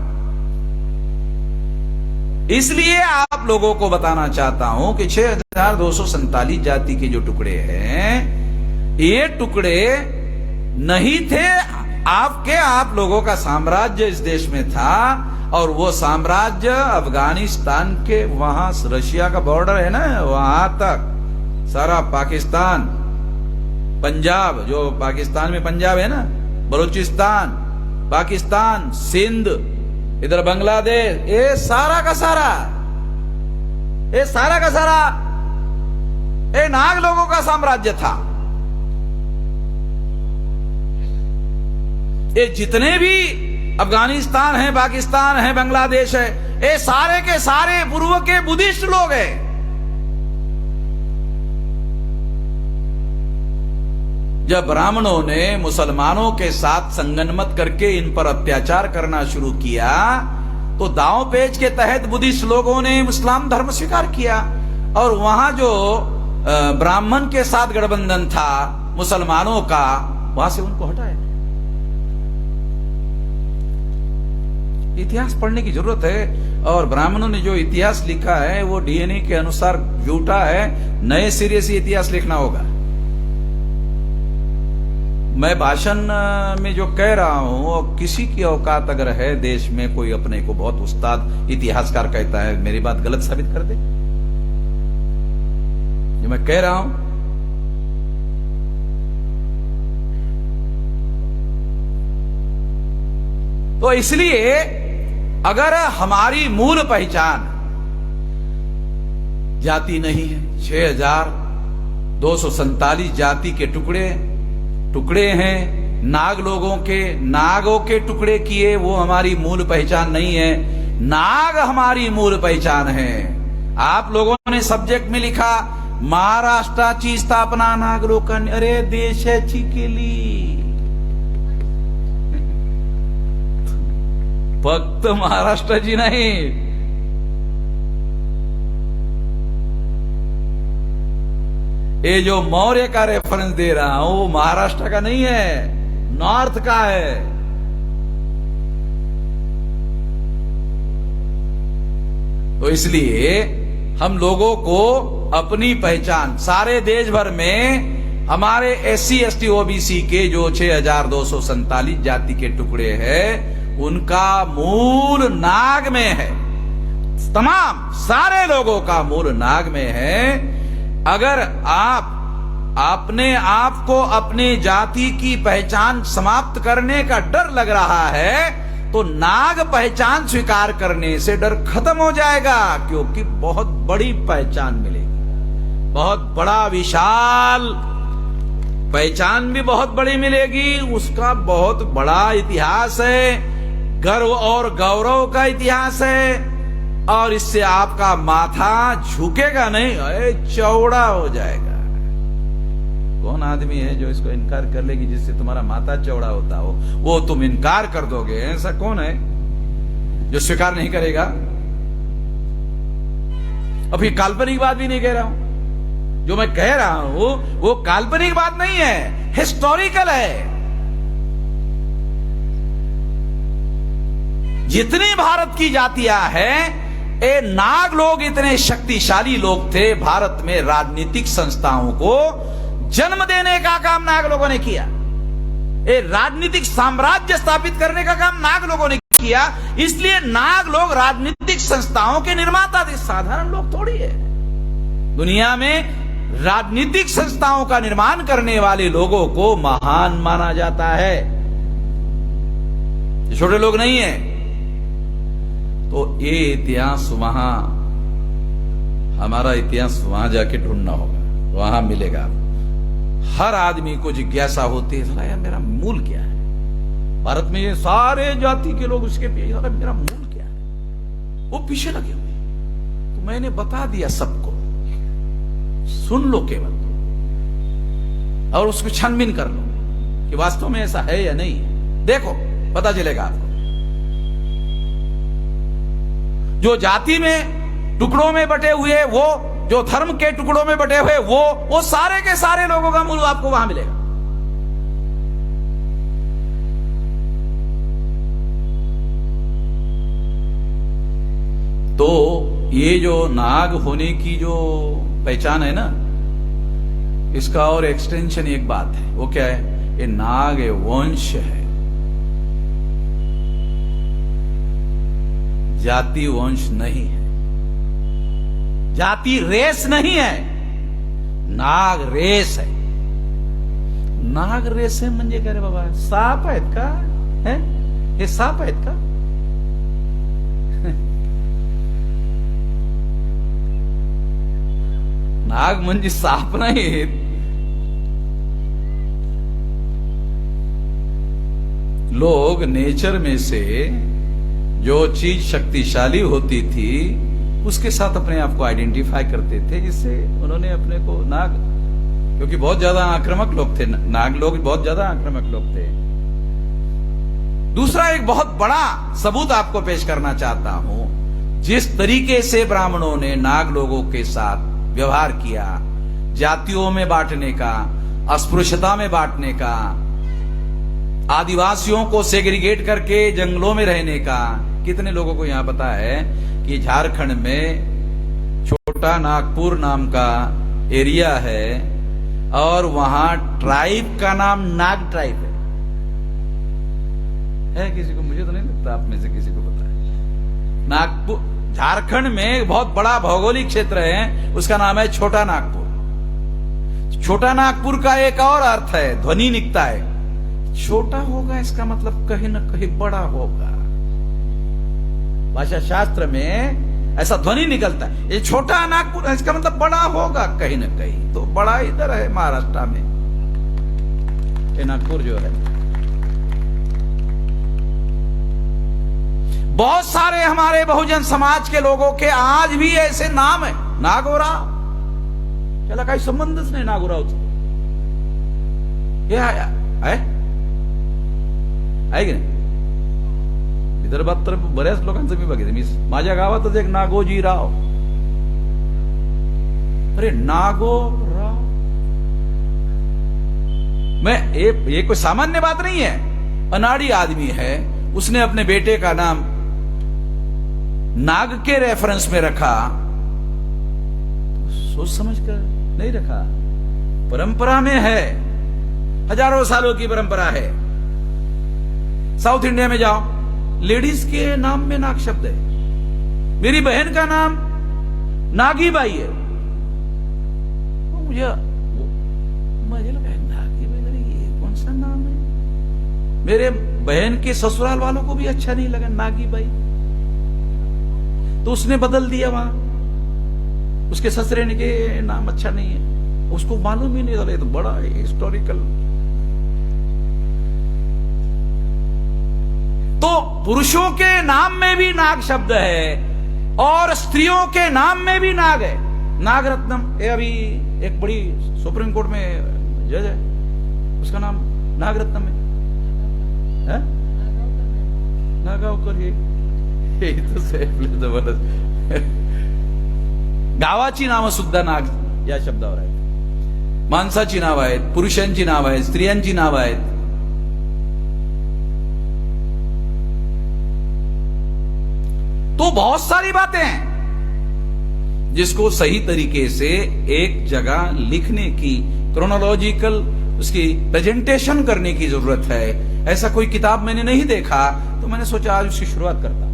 इसलिए आप लोगों को बताना चाहता हूं कि 6247 जाति के जो टुकड़े हैं, ये टुकड़े नहीं थे आपके. आप लोगों का साम्राज्य इस देश में था, और वो साम्राज्य अफगानिस्तान के वहां रशिया का बॉर्डर है ना, वहां तक सारा पाकिस्तान, पंजाब, जो पाकिस्तान में पंजाब है ना, बलूचिस्तान, पाकिस्तान, सिंध, इधर बांग्लादेश, ये सारा का सारा ये नाग लोगों का साम्राज्य था. ये जितने भी अफगानिस्तान है, पाकिस्तान है, बांग्लादेश है, ये सारे के सारे पूर्व के बुद्धिस्ट लोग हैं. जब ब्राह्मणों ने मुसलमानों के साथ संगनमत करके इन पर अत्याचार करना शुरू किया तो दांव पेच के तहत बुद्धिस्ट लोगों ने इस्लाम धर्म स्वीकार किया, और वहां जो ब्राह्मण के साथ गठबंधन था मुसलमानों का, वहां से उनको हटाया। इतिहास पढ़ने की जरूरत है, और ब्राह्मणों ने जो इतिहास लिखा है वो डीएनए के अनुसार झूठा है। नए सिरे से इतिहास लिखना होगा। मैं भाषण में जो कह रहा हूं, किसी की औकात अगर है देश में, कोई अपने को बहुत उस्ताद इतिहासकार कहता है, मेरी बात गलत साबित कर दे जो मैं कह रहा हूं। तो इसलिए अगर हमारी मूल पहचान जाति नहीं है, 6247 जाति के टुकड़े हैं, नाग लोगों के, नागों के टुकड़े किए, वो हमारी मूल पहचान नहीं है। नाग हमारी मूल पहचान है। आप लोगों ने सब्जेक्ट में लिखा महाराष्ट्राची स्थापना नाग लोकांनी, अरे देशाची केली, फक्त महाराष्ट्राची नाही। ये जो मौर्य का रेफरेंस दे रहा हूं वो महाराष्ट्र का नहीं है, नॉर्थ का है। तो इसलिए हम लोगों को अपनी पहचान, सारे देश भर में हमारे SC ST OBC के जो 6247 जाति के टुकड़े हैं, उनका मूल नाग में है। तमाम सारे लोगों का मूल नाग में है। अगर आप अपने आप को अपनी जाति की पहचान समाप्त करने का डर लग रहा है, तो नाग पहचान स्वीकार करने से डर खत्म हो जाएगा, क्योंकि बहुत बड़ी पहचान मिलेगी, बहुत बड़ा विशाल पहचान भी बहुत बड़ी मिलेगी। उसका बहुत बड़ा इतिहास है, गर्व और गौरव का इतिहास है, और इससे आपका माथा झुकेगा नहीं, चौड़ा हो जाएगा। कौन आदमी है जो इसको इनकार कर लेगी जिससे तुम्हारा माथा चौड़ा होता हो? वो तुम इनकार कर दोगे, ऐसा कौन है जो स्वीकार नहीं करेगा? अभी काल्पनिक बात भी नहीं कह रहा हूं, जो मैं कह रहा हूं वो काल्पनिक बात नहीं है, हिस्टोरिकल है। जितनी भारत की जातियां हैं, ये नाग लोग इतने शक्तिशाली लोग थे, भारत में राजनीतिक संस्थाओं को जन्म देने का काम नाग लोगों ने किया। ये राजनीतिक साम्राज्य स्थापित करने का काम नाग लोगों ने किया। इसलिए नाग लोग राजनीतिक संस्थाओं के निर्माता थे, साधारण लोग थोड़ी है। दुनिया में राजनीतिक संस्थाओं का निर्माण करने वाले लोगों को महान माना जाता है, छोटे लोग नहीं है। तो ये इतिहास वहां, हमारा इतिहास वहां जाके ढूंढना होगा, वहां मिलेगा। हर आदमी को जिज्ञासा होती है, यार मेरा मूल क्या है? भारत में ये सारे जाति के लोग उसके पीछे, मेरा मूल क्या है? वो पीछे लगे हुए। तो मैंने बता दिया सबको, सुन लो केवल, और उसको छानबीन कर लो कि वास्तव में ऐसा है या नहीं है। देखो पता चलेगा आपको। जो जाति में टुकड़ों में बटे हुए, वो जो धर्म के टुकड़ों में बटे हुए, वो सारे के सारे लोगों का मूल आपको वहां मिलेगा। तो ये जो नाग होने की जो पहचान है ना, इसका और एक्सटेंशन एक बात है। वो क्या है? ये नाग वंश है, जाति वंश नहीं है, जाति रेस नहीं है, नाग रेस है। नाग रेस है म्हणजे काय रे बाबा? साप आहेत का? है हे साप आहेत का? नाग म्हणजे साप नाही। लोग नेचर में से जो चीज शक्तिशाली होती थी उसके साथ अपने आप को आइडेंटिफाई करते थे, जिससे उन्होंने अपने को नाग, क्योंकि बहुत ज्यादा आक्रामक लोग थे, नाग लोग बहुत ज्यादा आक्रामक लोग थे। दूसरा एक बहुत बड़ा सबूत आपको पेश करना चाहता हूं, जिस तरीके से ब्राह्मणों ने नाग लोगों के साथ व्यवहार किया, जातियों में बांटने का, अस्पृश्यता में बांटने का, आदिवासियों को सेग्रीगेट करके जंगलों में रहने का। कितने लोगों को यहां पता है कि झारखंड में छोटा नागपुर नाम का एरिया है और वहां ट्राइब का नाम नाग ट्राइब है किसी को? मुझे तो नहीं लगता आप में से किसी को पता है। नागपुर झारखंड में बहुत बड़ा भौगोलिक क्षेत्र है, उसका नाम है छोटा नागपुर। छोटा नागपुर का एक और अर्थ है, ध्वनि निकता है। छोटा होगा इसका मतलब कहीं ना कहीं बड़ा होगा। भाषा शास्त्र में ऐसा ध्वनि निकलता है, ये छोटा नागपुर, इसका मतलब बड़ा होगा कहीं ना कहीं। तो बड़ा इधर है महाराष्ट्र में, ये नागपुर जो है। बहुत सारे हमारे बहुजन समाज के लोगों के आज भी ऐसे नाम है, नागोराव। त्याला काही संबंधच नाही नागोरावचा। हे आहे की नाही? विदर्भात तर बऱ्याच लोकांचं मी बघितलं। मी माझ्या गावातच एक नागोजीराव। अरे नागोराव, मैं ये कोई सामान्य बात नहीं है। अनाड़ी आदमी है, उसने अपने बेटे का नाम नाग के रेफरेंस में रखा, सोच समझ कर नहीं रखा। परंपरा में है, हजारों सालों की परंपरा है। साउथ इंडिया में जाओ, लेडीज के नाम में नाग शब्द है। मेरी बहन का नाम नागी बाई है। मुझे लगा नागी बाई, ये कौन सा नाम है? मेरे बहन के ससुराल वालों को भी अच्छा नहीं लगा नागी बाई, तो उसने बदल दिया। वहां उसके ससुरे ने के नाम अच्छा नहीं है, उसको मालूम ही नहीं था। ये तो बड़ा हिस्टोरिकल। तो पुरुषों के नाम में भी नाग शब्द है और स्त्रियों के नाम में भी नाग है। नागरत्नम, ये अभी एक बड़ी सुप्रीम कोर्ट में जज है, उसका नाम नागरत्नम है, नागावकर। हे तो जबरदस्त। गावाची नावं सुद्धा नाग या शब्दावर आहेत। माणसाची नावं आहेत, पुरुषांची नावं आहेत, स्त्रियांची नावं आहेत। तो बहुत सारी बातें हैं जिसको सही तरीके से एक जगह लिखने की, क्रोनोलॉजिकल उसकी प्रेजेंटेशन करने की जरूरत है। ऐसा कोई किताब मैंने नहीं देखा, तो मैंने सोचा आज उसकी शुरुआत करता,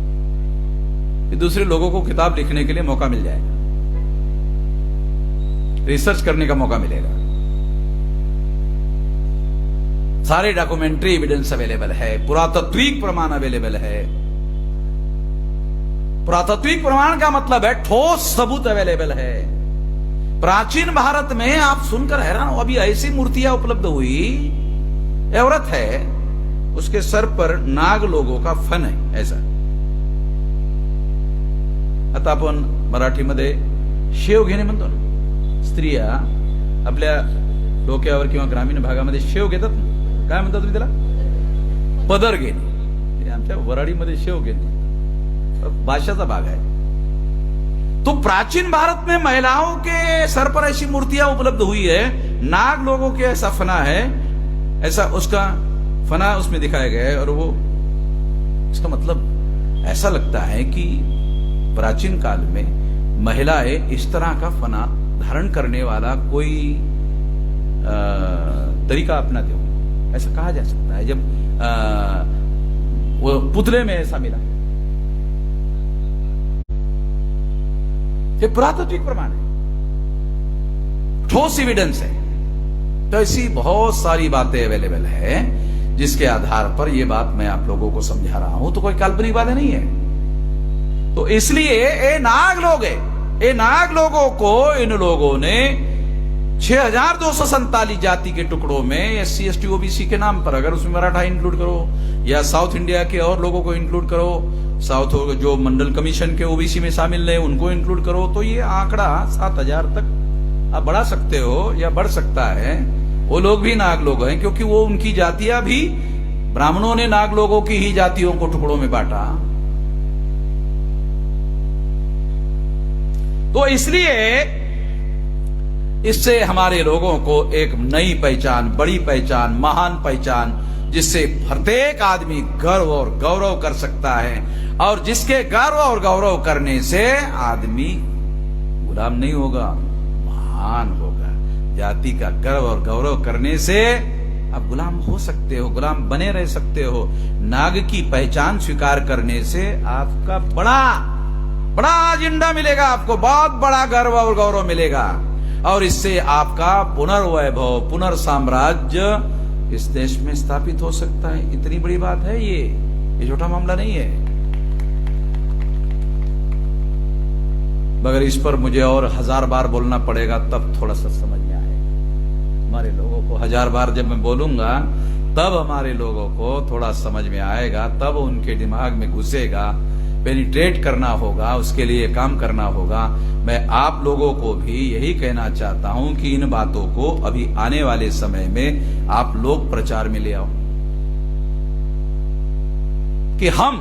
कि दूसरे लोगों को किताब लिखने के लिए मौका मिल जाएगा, रिसर्च करने का मौका मिलेगा। सारे डॉक्यूमेंट्री एविडेंस अवेलेबल है, पुरातात्विक प्रमाण अवेलेबल है। पुरातात्विक प्रमाण का मतलब है ठोस सबूत अवेलेबल है। प्राचीन भारत में आप सुनकर हैरान हो, अभी ऐसी मूर्तियां उपलब्ध हुई। औरत है, उसके सर पर नाग लोगों का फन है ऐसा। आता आपण मराठीमध्ये शेव घेणे म्हणतो ना, स्त्रिया आपल्या डोक्यावर किंवा ग्रामीण भागामध्ये शेव घेतात ना, काय म्हणतात तुम्ही त्याला? पदर घेणे। आमच्या वराडीमध्ये शेव घेणे भाषा भाग है। तो प्राचीन भारत में महिलाओं के सर पर ऐसी मूर्तियां उपलब्ध हुई है, नाग लोगों के ऐसा फना है, ऐसा उसका फना उसमें दिखाया गया है। और वो इसका मतलब ऐसा लगता है कि प्राचीन काल में महिलाएं इस तरह का फना धारण करने वाला कोई तरीका अपनाते हो, ऐसा कहा जा सकता है। जब वो पुतले में ऐसा मिला, ये पुरातात्विक प्रमाण है, ठोस एविडेंस है। तो ऐसी बहुत सारी बातें अवेलेबल है जिसके आधार पर यह बात मैं आप लोगों को समझा रहा हूं। तो कोई काल्पनिक बातें नहीं है। तो इसलिए ये नाग लोग है, ये नाग लोगों को इन लोगों ने 6247 जाति के टुकड़ों में SC ST OBC के नाम पर, अगर उसमें मराठा इंक्लूड करो या साउथ इंडिया के और लोगों को इंक्लूड करो, साउथ जो मंडल कमीशन के OBC में शामिल है उनको इंक्लूड करो, तो ये आंकड़ा 7000 तक आप बढ़ा सकते हो या बढ़ सकता है। वो लोग भी नाग लोग हैं, क्योंकि वो उनकी जातियां भी, ब्राह्मणों ने नाग लोगों की ही जातियों को टुकड़ों में बांटा। तो इसलिए इससे हमारे लोगों को एक नई पहचान, बड़ी पहचान, महान पहचान जिससे प्रत्येक आदमी गर्व और गौरव कर सकता है, और जिसके गर्व और गौरव करने से आदमी गुलाम नहीं होगा, महान होगा। जाति का गर्व और गौरव करने से आप गुलाम हो सकते हो, गुलाम बने रह सकते हो। नाग की पहचान स्वीकार करने से आपका बड़ा एजेंडा मिलेगा, आपको बहुत बड़ा गर्व और गौरव मिलेगा, और इससे आपका पुनर्वैभव, पुनर्साम्राज्य इस देश में स्थापित हो सकता है। इतनी बड़ी बात है ये छोटा मामला नहीं है। मगर इस पर मुझे और 1000 बार बोलना पड़ेगा, तब थोड़ा सा समझ में आएगा। हमारे लोगों को 1000 बार जब मैं बोलूंगा तब हमारे लोगों को थोड़ा समझ में आएगा, तब उनके दिमाग में घुसेगा। पेनिट्रेट करना होगा, उसके लिए काम करना होगा। मैं आप लोगों को भी यही कहना चाहता हूं कि इन बातों को अभी आने वाले समय में आप लोग प्रचार में ले आओ कि हम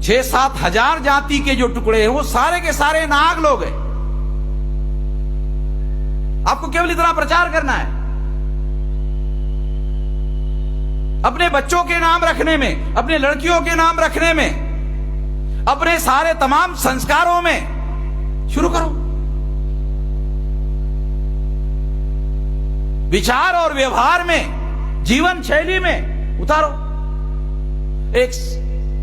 6-7 हजार जाति के जो टुकड़े हैं वो सारे के सारे नाग लोग हैं। आपको केवल इतना प्रचार करना है। अपने बच्चों के नाम रखने में, अपने लड़कियों के नाम रखने में, अपने सारे तमाम संस्कारों में शुरू करो। विचार और व्यवहार में, जीवन शैली में उतारो। एक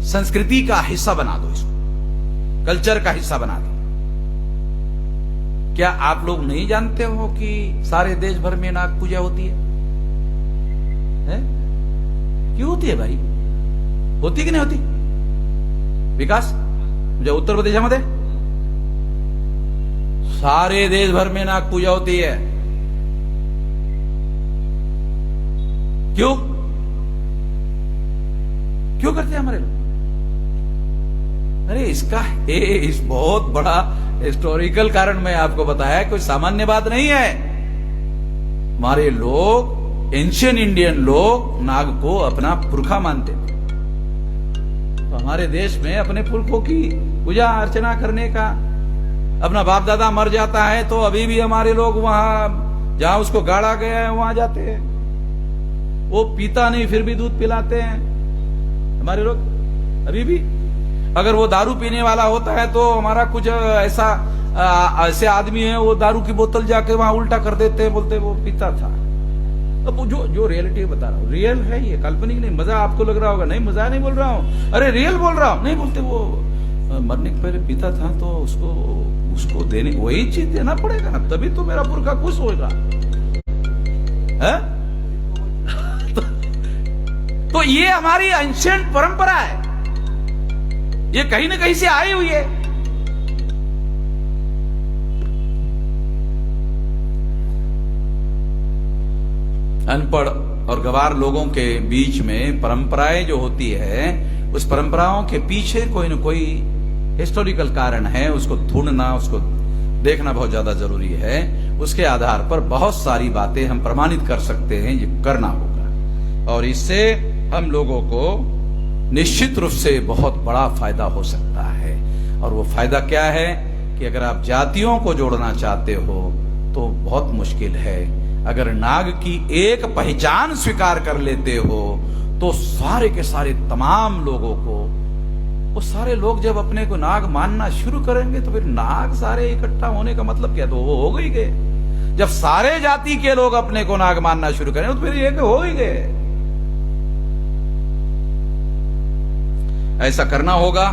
संस्कृति का हिस्सा बना दो, इसको कल्चर का हिस्सा बना दो। क्या आप लोग नहीं जानते हो कि सारे देश भर में नाग पूजा होती है? क्यों होती है भाई? होती कि नहीं होती? विकास मुझे उत्तर प्रदेशामध्ये सारे देश भर में नाग पूजा होती है। क्यों क्यों करते हैं हमारे लोग? अरे इसका इस बहुत बड़ा हिस्टोरिकल कारण मैं आपको बताया, कोई सामान्य बात नहीं है। हमारे लोग, एंशियंट इंडियन लोग नाग को अपना पुरखा मानते थे। तो हमारे देश में अपने पुरखों की पूजा अर्चना करने का, अपना बाप दादा मर जाता है तो अभी भी हमारे लोग वहां जहां उसको गाड़ा गया है वहां जाते हैं। वो पीता नहीं फिर भी दूध पिलाते हैं हमारे लोग अभी भी। अगर वो दारू पीने वाला होता है तो हमारा कुछ ऐसे आदमी है, वो दारू की बोतल जाके वहां उल्टा कर देते हैं, बोलते वो पीता था। अब जो रियलिटी बता रहा हूँ, रियल है ये, काल्पनिक नहीं। मजा आपको लग रहा होगा, नहीं मजा नहीं बोल रहा हूँ, अरे रियल बोल रहा हूँ। नहीं बोलते वो मरने के पहले पीता था तो उसको देने, वही चीज देना पड़ेगा ना, तभी तो मेरा पुरखा खुश होगा। तो ये हमारी एंशिएंट परंपरा है, ये कहीं ना कहीं से आई हुई है। अनपढ़ और गवार लोगों के बीच में परंपराएं जो होती है, उस परंपराओं के पीछे कोई न कोई हिस्टोरिकल कारण है, उसको ढूंढना, उसको देखना बहुत ज्यादा जरूरी है। उसके आधार पर बहुत सारी बातें हम प्रमाणित कर सकते हैं, ये करना होगा, और इससे हम लोगों को निश्चित रूप से बहुत बड़ा फायदा हो सकता है। और वो फायदा क्या है कि अगर आप जातियों को जोड़ना चाहते हो तो बहुत मुश्किल है। अगर नाग की एक पहचान स्वीकार कर लेते हो तो सारे के सारे तमाम लोगों को, वो सारे लोग जब अपने को नाग मानना शुरू करेंगे तो फिर नाग सारे इकट्ठा होने का मतलब क्या? तो वो हो ही गए। जब सारे जाति के लोग अपने को नाग मानना शुरू करेंगे तो फिर एक हो ही गए। ऐसा करना होगा।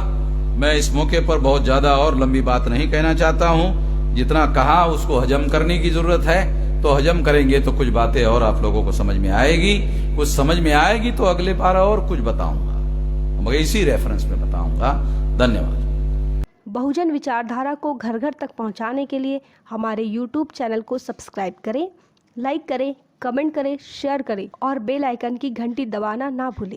मैं इस मौके पर बहुत ज्यादा और लंबी बात नहीं कहना चाहता हूं। जितना कहा उसको हजम करने की जरूरत है, तो हजम करेंगे तो कुछ बातें और आप लोगों को समझ में आएगी। कुछ समझ में आएगी तो अगले बार और कुछ बताऊंगा, मगर इसी रेफरेंस में बताऊंगा। धन्यवाद। बहुजन विचारधारा को घर घर तक पहुंचाने के लिए हमारे YouTube चैनल को सब्सक्राइब करें, लाइक करें, कमेंट करें, शेयर करें और बेल आइकन की घंटी दबाना ना भूलें।